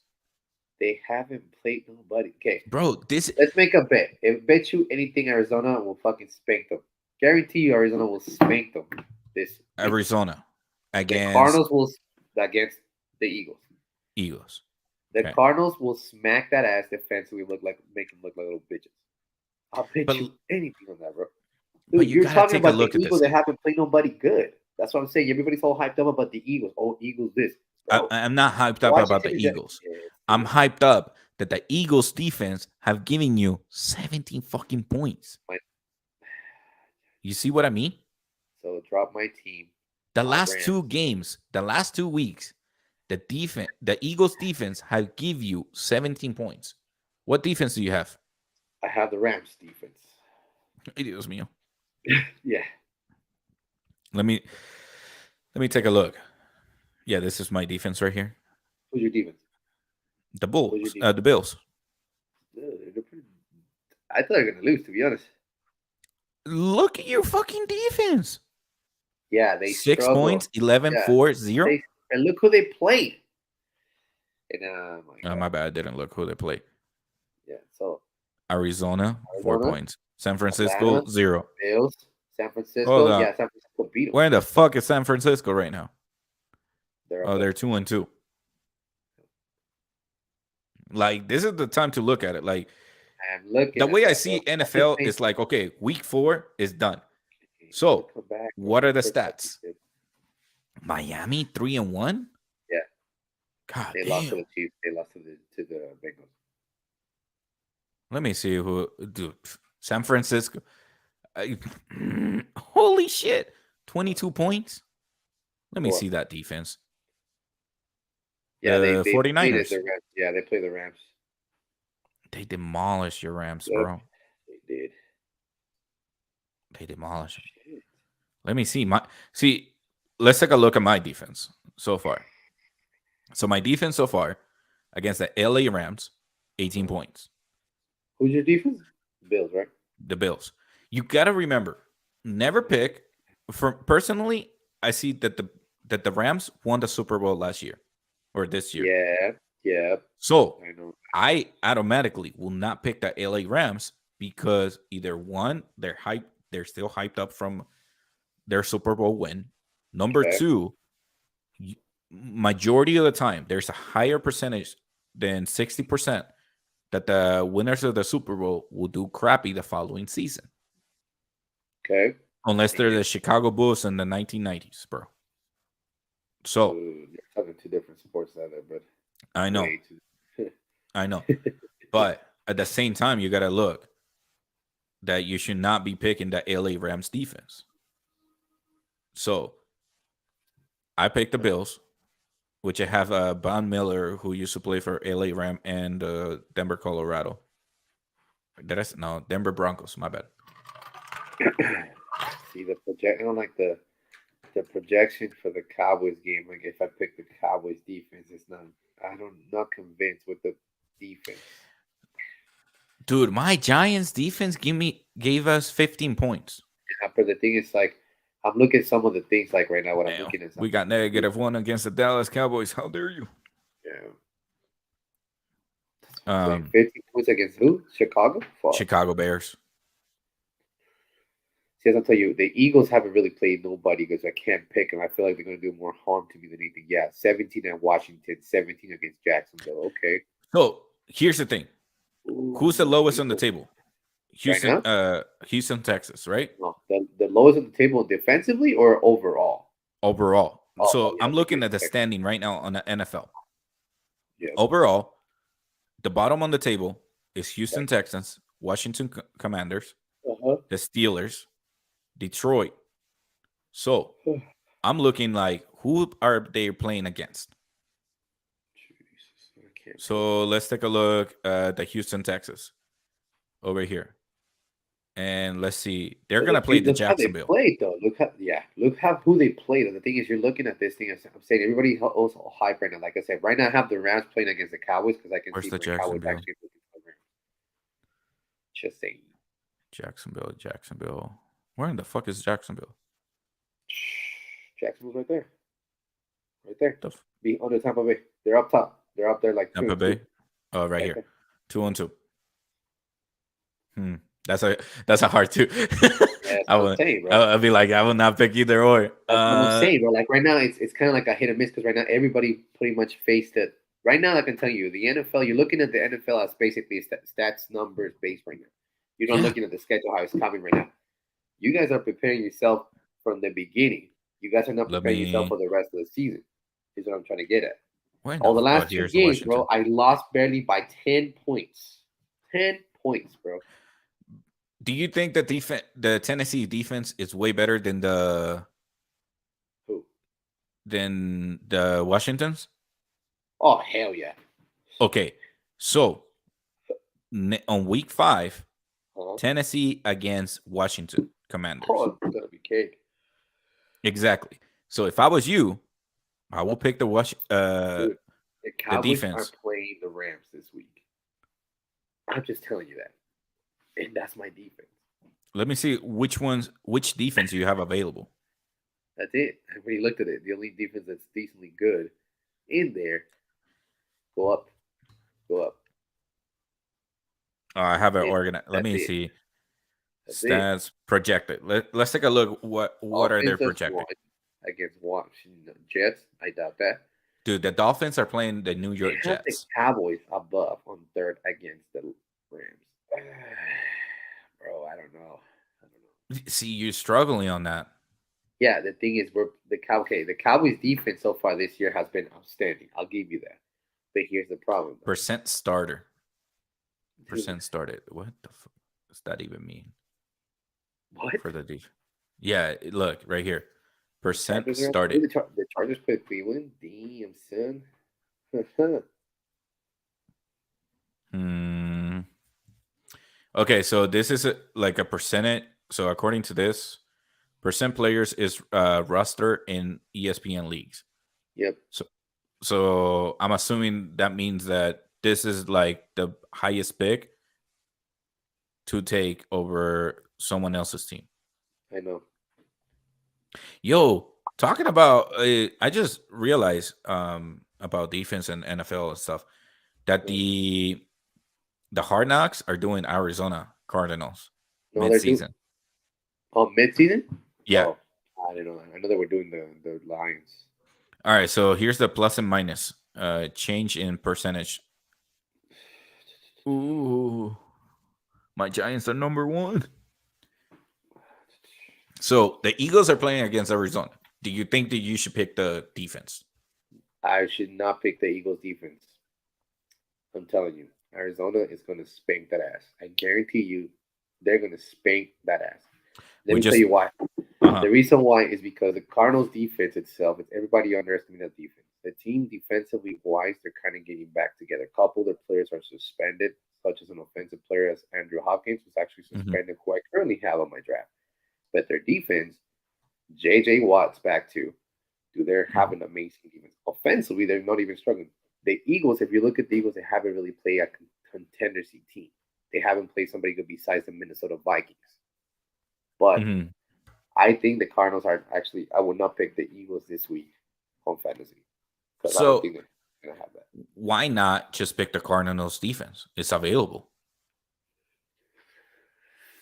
They haven't played nobody. Okay, bro. Let's make a bet. If bet you anything, Arizona will fucking spank them. Guarantee you, Arizona will spank them. This Arizona against the Cardinals will against the Eagles. The Cardinals will smack that ass defensively. Make them look like little bitches. I'll bet you anything on that, bro. Dude, you're talking about the Eagles that haven't played nobody good. That's what I'm saying. Everybody's all hyped up about the Eagles. Oh, Eagles this. I'm not hyped up about the Eagles. I'm hyped up that the Eagles defense have given you 17 fucking points. You see what I mean? So drop my team. The last two games, the last 2 weeks, the Eagles defense have give you 17 points. What defense do you have? I have the Rams defense. Dios mío. Yeah. Let me take a look. Yeah, this is my defense right here. Who's your defense? The Bulls. The Bills. I thought they were gonna lose, to be honest. Look at your fucking defense. Yeah, they 6 points, 11-4-0. And look who they played. And my bad, I didn't look who they played. Yeah. So Arizona, 4 Arizona, points. San Francisco, Atlanta, 0. Bills, San Hold Francisco. on. Yeah, San Francisco beat them. Where the fuck is San Francisco right now? They're up Oh, there. they're 2-2. Like, this is the time to look at it. Like, I'm looking the at way I that, bro. see I'm just NFL saying, is like, okay, week 4 is done. they So, come back, bro. what are the First time stats? they did. Miami 3-1. Yeah, God they lost to damn. the Chiefs. They lost to the Bengals. Let me see who. Dude, San Francisco. I- Holy shit. 22 points. Let me Or see that defense. yeah, they The they played it the 49ers. Rams. Yeah, they play the Rams. They demolished your Rams, Yep, bro. they did. They demolished them. Shit. Let me see. Let's take a look at my defense so far. So my defense so far against the LA Rams, 18 Uh-huh. points. Who's your defense? Bills, right? The Bills. You gotta remember, never pick. For personally, I see that the Rams won the Super Bowl last year or this year. Yeah, yeah. So I know. I automatically will not pick the LA Rams because either one, they're still hyped up from their Super Bowl win. Number Okay, two, majority of the time, there's a higher percentage than 60% that the winners of the Super Bowl will do crappy the following season. okay. Unless And they're the Chicago Bulls in the 1990s, bro. So you're talking two different sports out there, but I know, way too. I know. But at the same time, you got to look that you should not be picking the LA Rams defense. So I picked the Bills, which I have Von Miller, who used to play for LA Ram and Denver, Colorado. No, Denver Broncos. My bad. See the project. I don't like the projection for the Cowboys game. Like if I pick the Cowboys defense, it's not. I don't not convinced with the defense. Dude, my Giants defense gave us 15 points. But the thing is, like, I'm looking at some of the things like right now. What I'm Damn. looking at, some We got -1 against the Dallas Cowboys. How dare you? yeah, that's what I'm saying. Um, 50 points against who? Chicago. Fuck. Chicago Bears. See, as I'll tell you, the Eagles haven't really played nobody because I can't pick them. I feel like they're going to do more harm to me than anything. Yeah, 17 at Washington, 17 against Jacksonville. Okay. So here's the thing. Who's the Ooh, lowest on the Eagles. table? Right now? Houston, Texas, right? No, the lowest on the table defensively or overall? Overall. Oh So yeah, I'm the looking at Houston the Texans. standing right now on the NFL. Yeah, Overall, the bottom on the table is Houston Texans. Texans, Washington Commanders, Uh-huh. the Steelers, Detroit. So I'm looking like who are they playing against? Jesus, I can't pick So them. let's take a look at the Houston Texas over here. And let's see. They're But gonna play the look how they Jacksonville. played though. Look how who they played. And the thing is, you're looking at this thing. I'm saying everybody also hype right now. Like I said, right now I have the Rams playing against the Cowboys because I can Where's see the my Cowboys Jacksonville? actually looking for the Rams. Just saying. Jacksonville. Where in the fuck is Jacksonville? Jacksonville's right there, right there. The f- Be under Tampa Bay. They're up top. They're up there like two Tampa and two, Bay? Oh, right right here. there. 2-2. Hmm. That's a hard two. Yeah, that's I what I'm would saying, bro. I'll be like I will not pick either or. That's what I'm saying, bro. Like right now, it's kind of like a hit or miss because right now everybody pretty much faced it. Right now, I can tell you, the NFL. You're looking at the NFL as basically stats numbers based right now. You're not Yeah. looking at the schedule how it's coming right now. You guys are preparing yourself from the beginning. You guys are not Let preparing yourself me for the rest of the season. Is what I'm trying to get at. where All the oh, last two here's games, bro, Washington. I lost barely by 10 points. 10 points, bro. Do you think the Tennessee defense is way better Who? than the Washington's? Oh hell yeah. Okay. So on week 5, Huh? Tennessee against Washington Commanders. Oh, it's gonna be cake. Exactly. So if I was you, I will pick Dude, the the Cowboys are defense. playing the Rams this week. I'm just telling you that. And that's my defense. Let me see which defense you have available. That's it. I already looked at it. The only defense that's decently good in there, go up, go up. I have it And organized. Let that's me it. see. That's it. Stats projected. Let's take a look. What are they Offense projecting? won against Washington Jets. I doubt that. Dude, the Dolphins are playing the New They York have the Jets. Cowboys above on third against the Rams. Bro, I don't know. I don't know. See, you're struggling on that. Yeah, the thing is, the Cowboys defense so far this year has been outstanding. I'll give you that. But here's the problem, though. Percent starter. Dude, Percent started. What the fuck does that even mean what? for the defense? Yeah, look right here. Percent Chargers are who started. the Chargers play Cleveland. Damn son. Hmm. Okay, so this is like a percentage. So according to this, percent players is roster in ESPN leagues. Yep, So so I'm assuming that means that this is like the highest pick to take over someone else's team. I know. Yo, talking about I just realized about defense and NFL and stuff that What? the Hard Knocks are doing Arizona Cardinals No, they're doing mid-season. mid-season. Yeah. Oh, I didn't know that. I know they were doing the Lions. All right, so here's the plus and minus. Change in percentage. Ooh, my Giants are number one. So the Eagles are playing against Arizona. Do you think that you should pick the defense? I should not pick the Eagles defense. I'm telling you, Arizona is going to spank that ass. I guarantee you, they're going to spank that ass. Let We me tell just you why. uh-huh. The reason why is because the Cardinals defense itself, it's everybody underestimating the defense. The team defensively wise, they're kind of getting back together. A couple of their players are suspended, such as an offensive player as Andrew Hopkins was actually Mhm. suspended, who I currently have on my draft. But their defense, JJ Watt's back too. Do they have Mhm. an amazing defense? Offensively, they're not even struggling. The Eagles, if you look at the Eagles, they haven't really played a contendercy team. They haven't played somebody good besides the Minnesota Vikings. But Mhm. I think the Cardinals are actually. I would not pick the Eagles this week on fantasy because I don't So think they're gonna have that. why not just pick the Cardinals defense? It's available.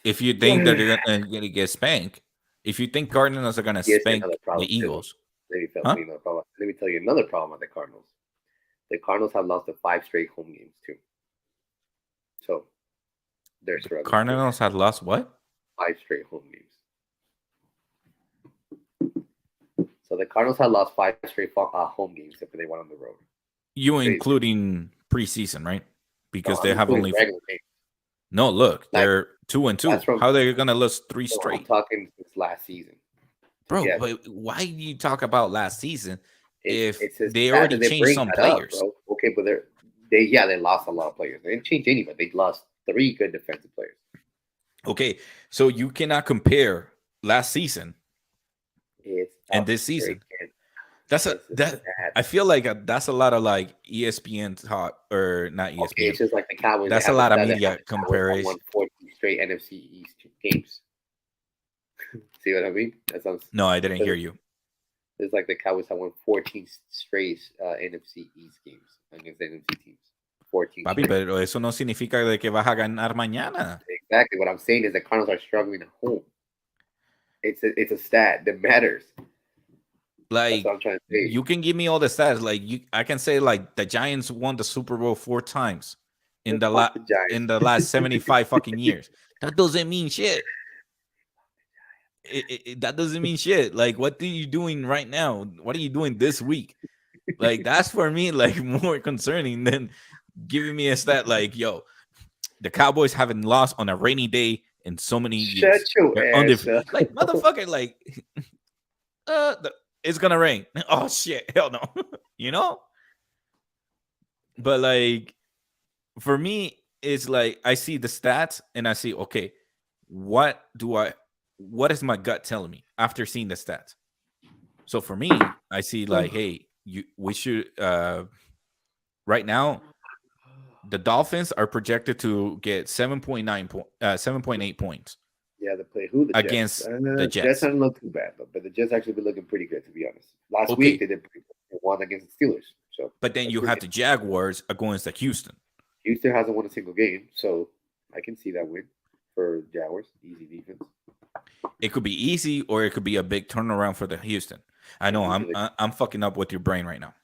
If you think that they're gonna get spanked, if you think Cardinals are gonna Here's another spank the problem too. Eagles, Let me tell huh? you another problem. Let me tell you another problem with the Cardinals. The Cardinals have lost the five straight home games too, so they're The struggling too. Cardinals had lost what? Five straight home games. So the Cardinals had lost five straight home games if they went on the road. You Crazy. including preseason, right? No, Because I'm they have including only regular games. no. Look, Like they're 2-2. that's from. How they gonna lose three No, I'm straight, talking since last season bro? together. But why do you talk about last season if It's just they sad already that they changed bring some that up, players? bro. Okay, but they lost a lot of players. They didn't change anybody. They lost three good defensive players. Okay, so you cannot compare last season It's a and this season. freaking That's a it's a that sad. I feel like that's a lot of like ESPN talk or not Okay, ESPN. it's just like the Cowboys. That's a lot of They have media the Cowboys that won comparison. 14 straight NFC East games. See what I mean? That sounds. No, I didn't hear you. It's like the Cowboys have won 14 straight NFC East games against the NFC teams. 14 Papi, straight. pero eso no significa de que vas a ganar mañana. Exactly. What I'm saying is the Cardinals are struggling at home. It's a stat that matters. That's Like what I'm trying to say. you can give me all the stats. Like I can say like the Giants won the Super Bowl 4 times in the Fuck the Giants. in the last 75 fucking years. That doesn't mean shit. That doesn't mean shit. Like, what are you doing right now? What are you doing this week? Like, that's for me like more concerning than giving me a stat like, yo, the Cowboys haven't lost on a rainy day in so many Shut years. your They're ass up. like motherfucker, like it's gonna rain. Oh shit, hell no. you know? But like for me, it's like I see the stats and I see, okay, what is my gut telling me after seeing the stats? So for me, I see like, hey, we should right now the Dolphins are projected to get 7.8 points Yeah, they play who? The Jets. against the Jets Jets. haven't looked too bad, but the Jets actually been looking pretty good, to be honest. Last week Okay, they did pretty good. They won against the Steelers, so but then that's you pretty have good. the Jaguars against the Houston. Houston hasn't won a single game, so I can see that win for Jaguars. Easy defense. It could be easy or it could be a big turnaround for the Houston. I And know these are the I'm fucking up with your brain right now.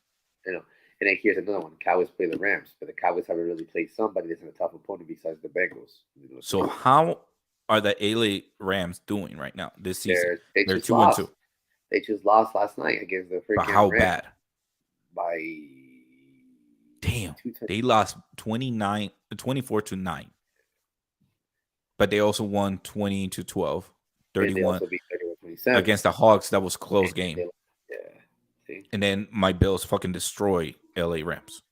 you know. And then here's another one. Cowboys play the Rams, but the Cowboys haven't really played somebody that's in a tough opponent besides the Bengals. So how are the LA Rams doing right now this season? They They're just 2-2. lost. They just lost last night against the But freaking how Rams bad? by Damn. two touchdowns. They lost 24-9. But they also won 20-12, And they 31 also beat 31-27. against the Hawks. That was close game. Yeah. See? And then my Bills fucking destroy LA Rams.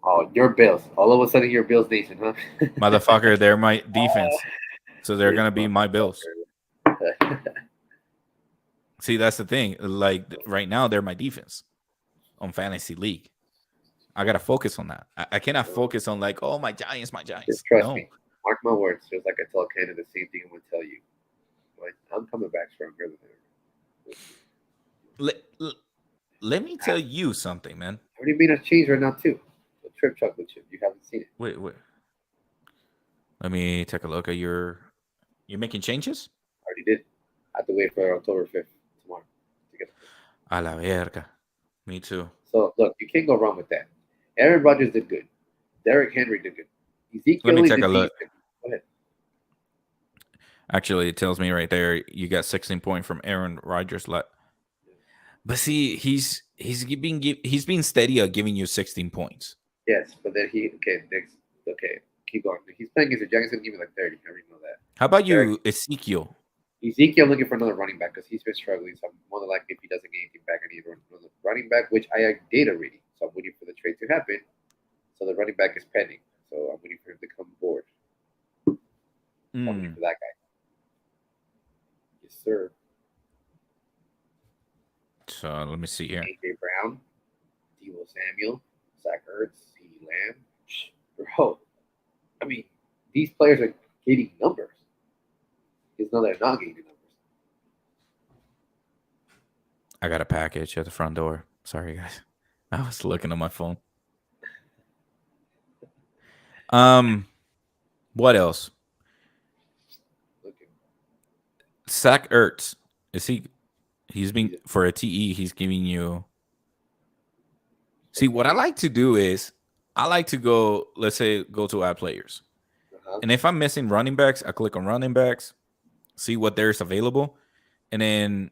Oh, your Bills. All of a sudden, your Bills nation, huh? Motherfucker, they're my defense. So they're going to be my Bills. See, that's the thing. Like right now, they're my defense on Fantasy League. I got to focus on that. I cannot focus on like, oh, my Giants, my Giants. Just trust No. me. Mark my words. Just like I tell Canada the same thing I'm going to tell you. But I'm coming back stronger than ever. Let me tell you something, man. I already made a change right now, too. The Trip chocolate chip. You haven't seen it. Wait. Let me take a look at your. You're making changes? I already did. I have to wait for October 5th tomorrow to get it. A la verga. Me too. So, look, you can't go wrong with that. Aaron Rodgers did good. Derrick Henry did good. Ezekiel Let me take did a look. decent. Go ahead. Actually, it tells me right there you got 16 points from Aaron Rodgers. But see, he's been steady at giving you 16 points. Yes, but then keep going. He's playing against the Giants. Gonna give me like 30. I already know that. How about Derek, you, Ezekiel? Ezekiel, I'm looking for another running back because he's been struggling. So I'm more than likely, if he doesn't get anything back, I need another running back, which I did already. So I'm waiting for the trade to happen. So the running back is pending. So I'm waiting for him to come aboard. I'm waiting for that guy. Yes, sir. So let me see here. AJ Brown, Deebo Samuel, Zach Ertz, CeeDee Lamb. Bro, I mean, these players are getting numbers. It's not they're not getting numbers. I got a package at the front door. Sorry, guys. I was looking on my phone. What else? Okay. Zach Ertz. He's been for a TE, he's giving you. See, what I like to do is I like to go, let's say, go to add players. And if I'm missing running backs, I click on running backs, see what there's available. And then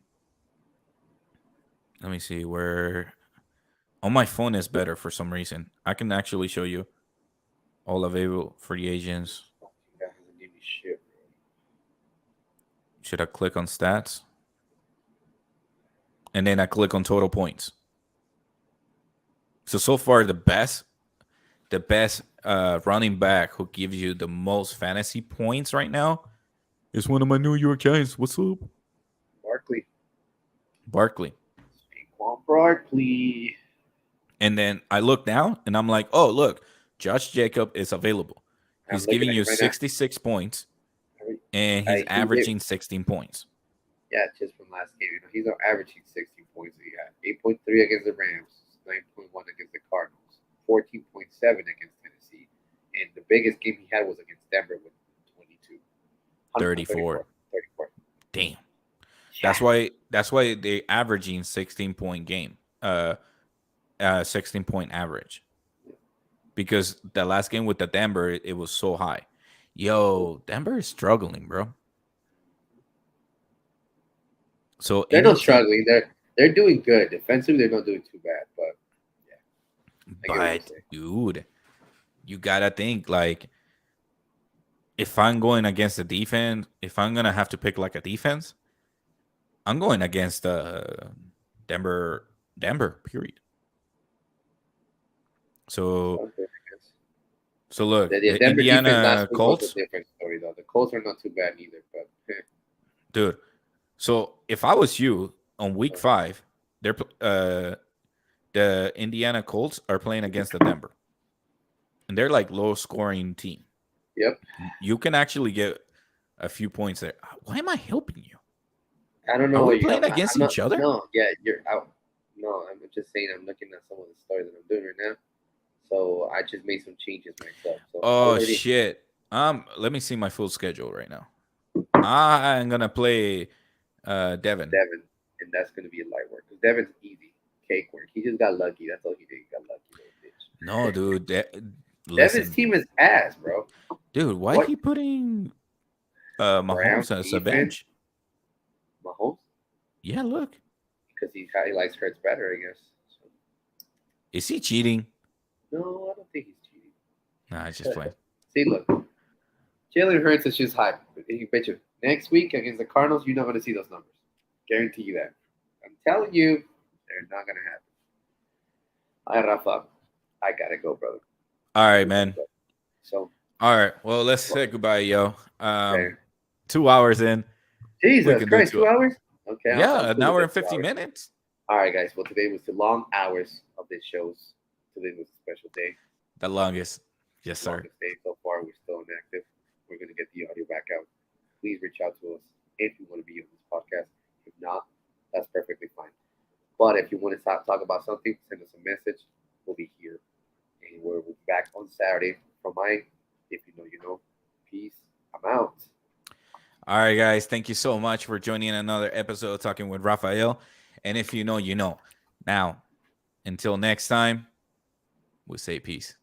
let me see where on my phone is better for some reason. I can actually show you all available free agents. That doesn't give me shit, bro. Should I click on stats? And then I click on total points. So far, the best running back who gives you the most fantasy points right now is one of my New York Giants. What's up? Barkley. Saquon Barkley. And then I look down and I'm like, oh, look, Josh Jacob is available. He's giving you 66 points and he's averaging 16 points. Yeah, just from last game. You know, he's averaging 16 points. He got 8.3 against the Rams, 9.1 against the Cardinals, 14.7 against Tennessee, and the biggest game he had was against Denver with 22. 34. Damn. Yeah. That's why they're averaging 16-point game. 16-point average. Because the last game with the Denver, it was so high. Yo, Denver is struggling, bro. So they're not struggling. They're doing good. Defensively, they're not doing too bad. But yeah. But dude, you gotta think like if I'm going against the defense, if I'm gonna have to pick like a defense, I'm going against Denver. Period. So look, the Denver Indiana defense Colts. was a different story though. The Colts are not too bad either. But dude, so if I was you on week 5, they're the Indiana Colts are playing against the Denver, and they're like low scoring team. Yep. You can actually get a few points there. Why am I helping you? I don't know. Are we playing against each other? No, yeah, you're out. No, I'm just saying I'm looking at some of the stories that I'm doing right now. So I just made some changes myself. So oh shit! Let me see my full schedule right now. I'm gonna play Devin. Devin, and that's gonna be a light work because Devin's easy, cake work. He just got lucky. That's all he did. He got lucky, little No, bitch. dude. Devin's Listen, team is ass, bro. dude. Why What he putting Browns Mahomes as a defense, bench? Mahomes, Yeah, look. because he likes Hurts better, I guess. So, Is he cheating? no, I don't think he's cheating. Nah, I just playing. See, look, Jalen Hurts is just hype. You bet you next week against the Cardinals, you're not gonna see those numbers. Guarantee you that. I'm telling you, they're not gonna happen. All right, Rafa, I gotta go, brother. All I right, do gotta man. go. So, All right. Well, let's well, say goodbye, yo. okay. 2 hours in, we Jesus can do Christ, two. 2 hours? Okay, I'm Yeah, an cool with hour it. and Two 50 hours. minutes. All right, guys. Well, today was the long hours of this shows. Today was a special day, The longest. Yes, sir. longest day so far. We're still inactive. We're gonna get the audio back out. Please reach out to us if you want to be on this podcast. If not, that's perfectly fine. But if you want to talk about something, send us a message. We'll be here, and we'll be back on Saturday. From my, if you know, you know. Peace. I'm out. All right, guys. Thank you so much for joining another episode of Talking with Rafael. And if you know, you know. Now, until next time, we'll say peace.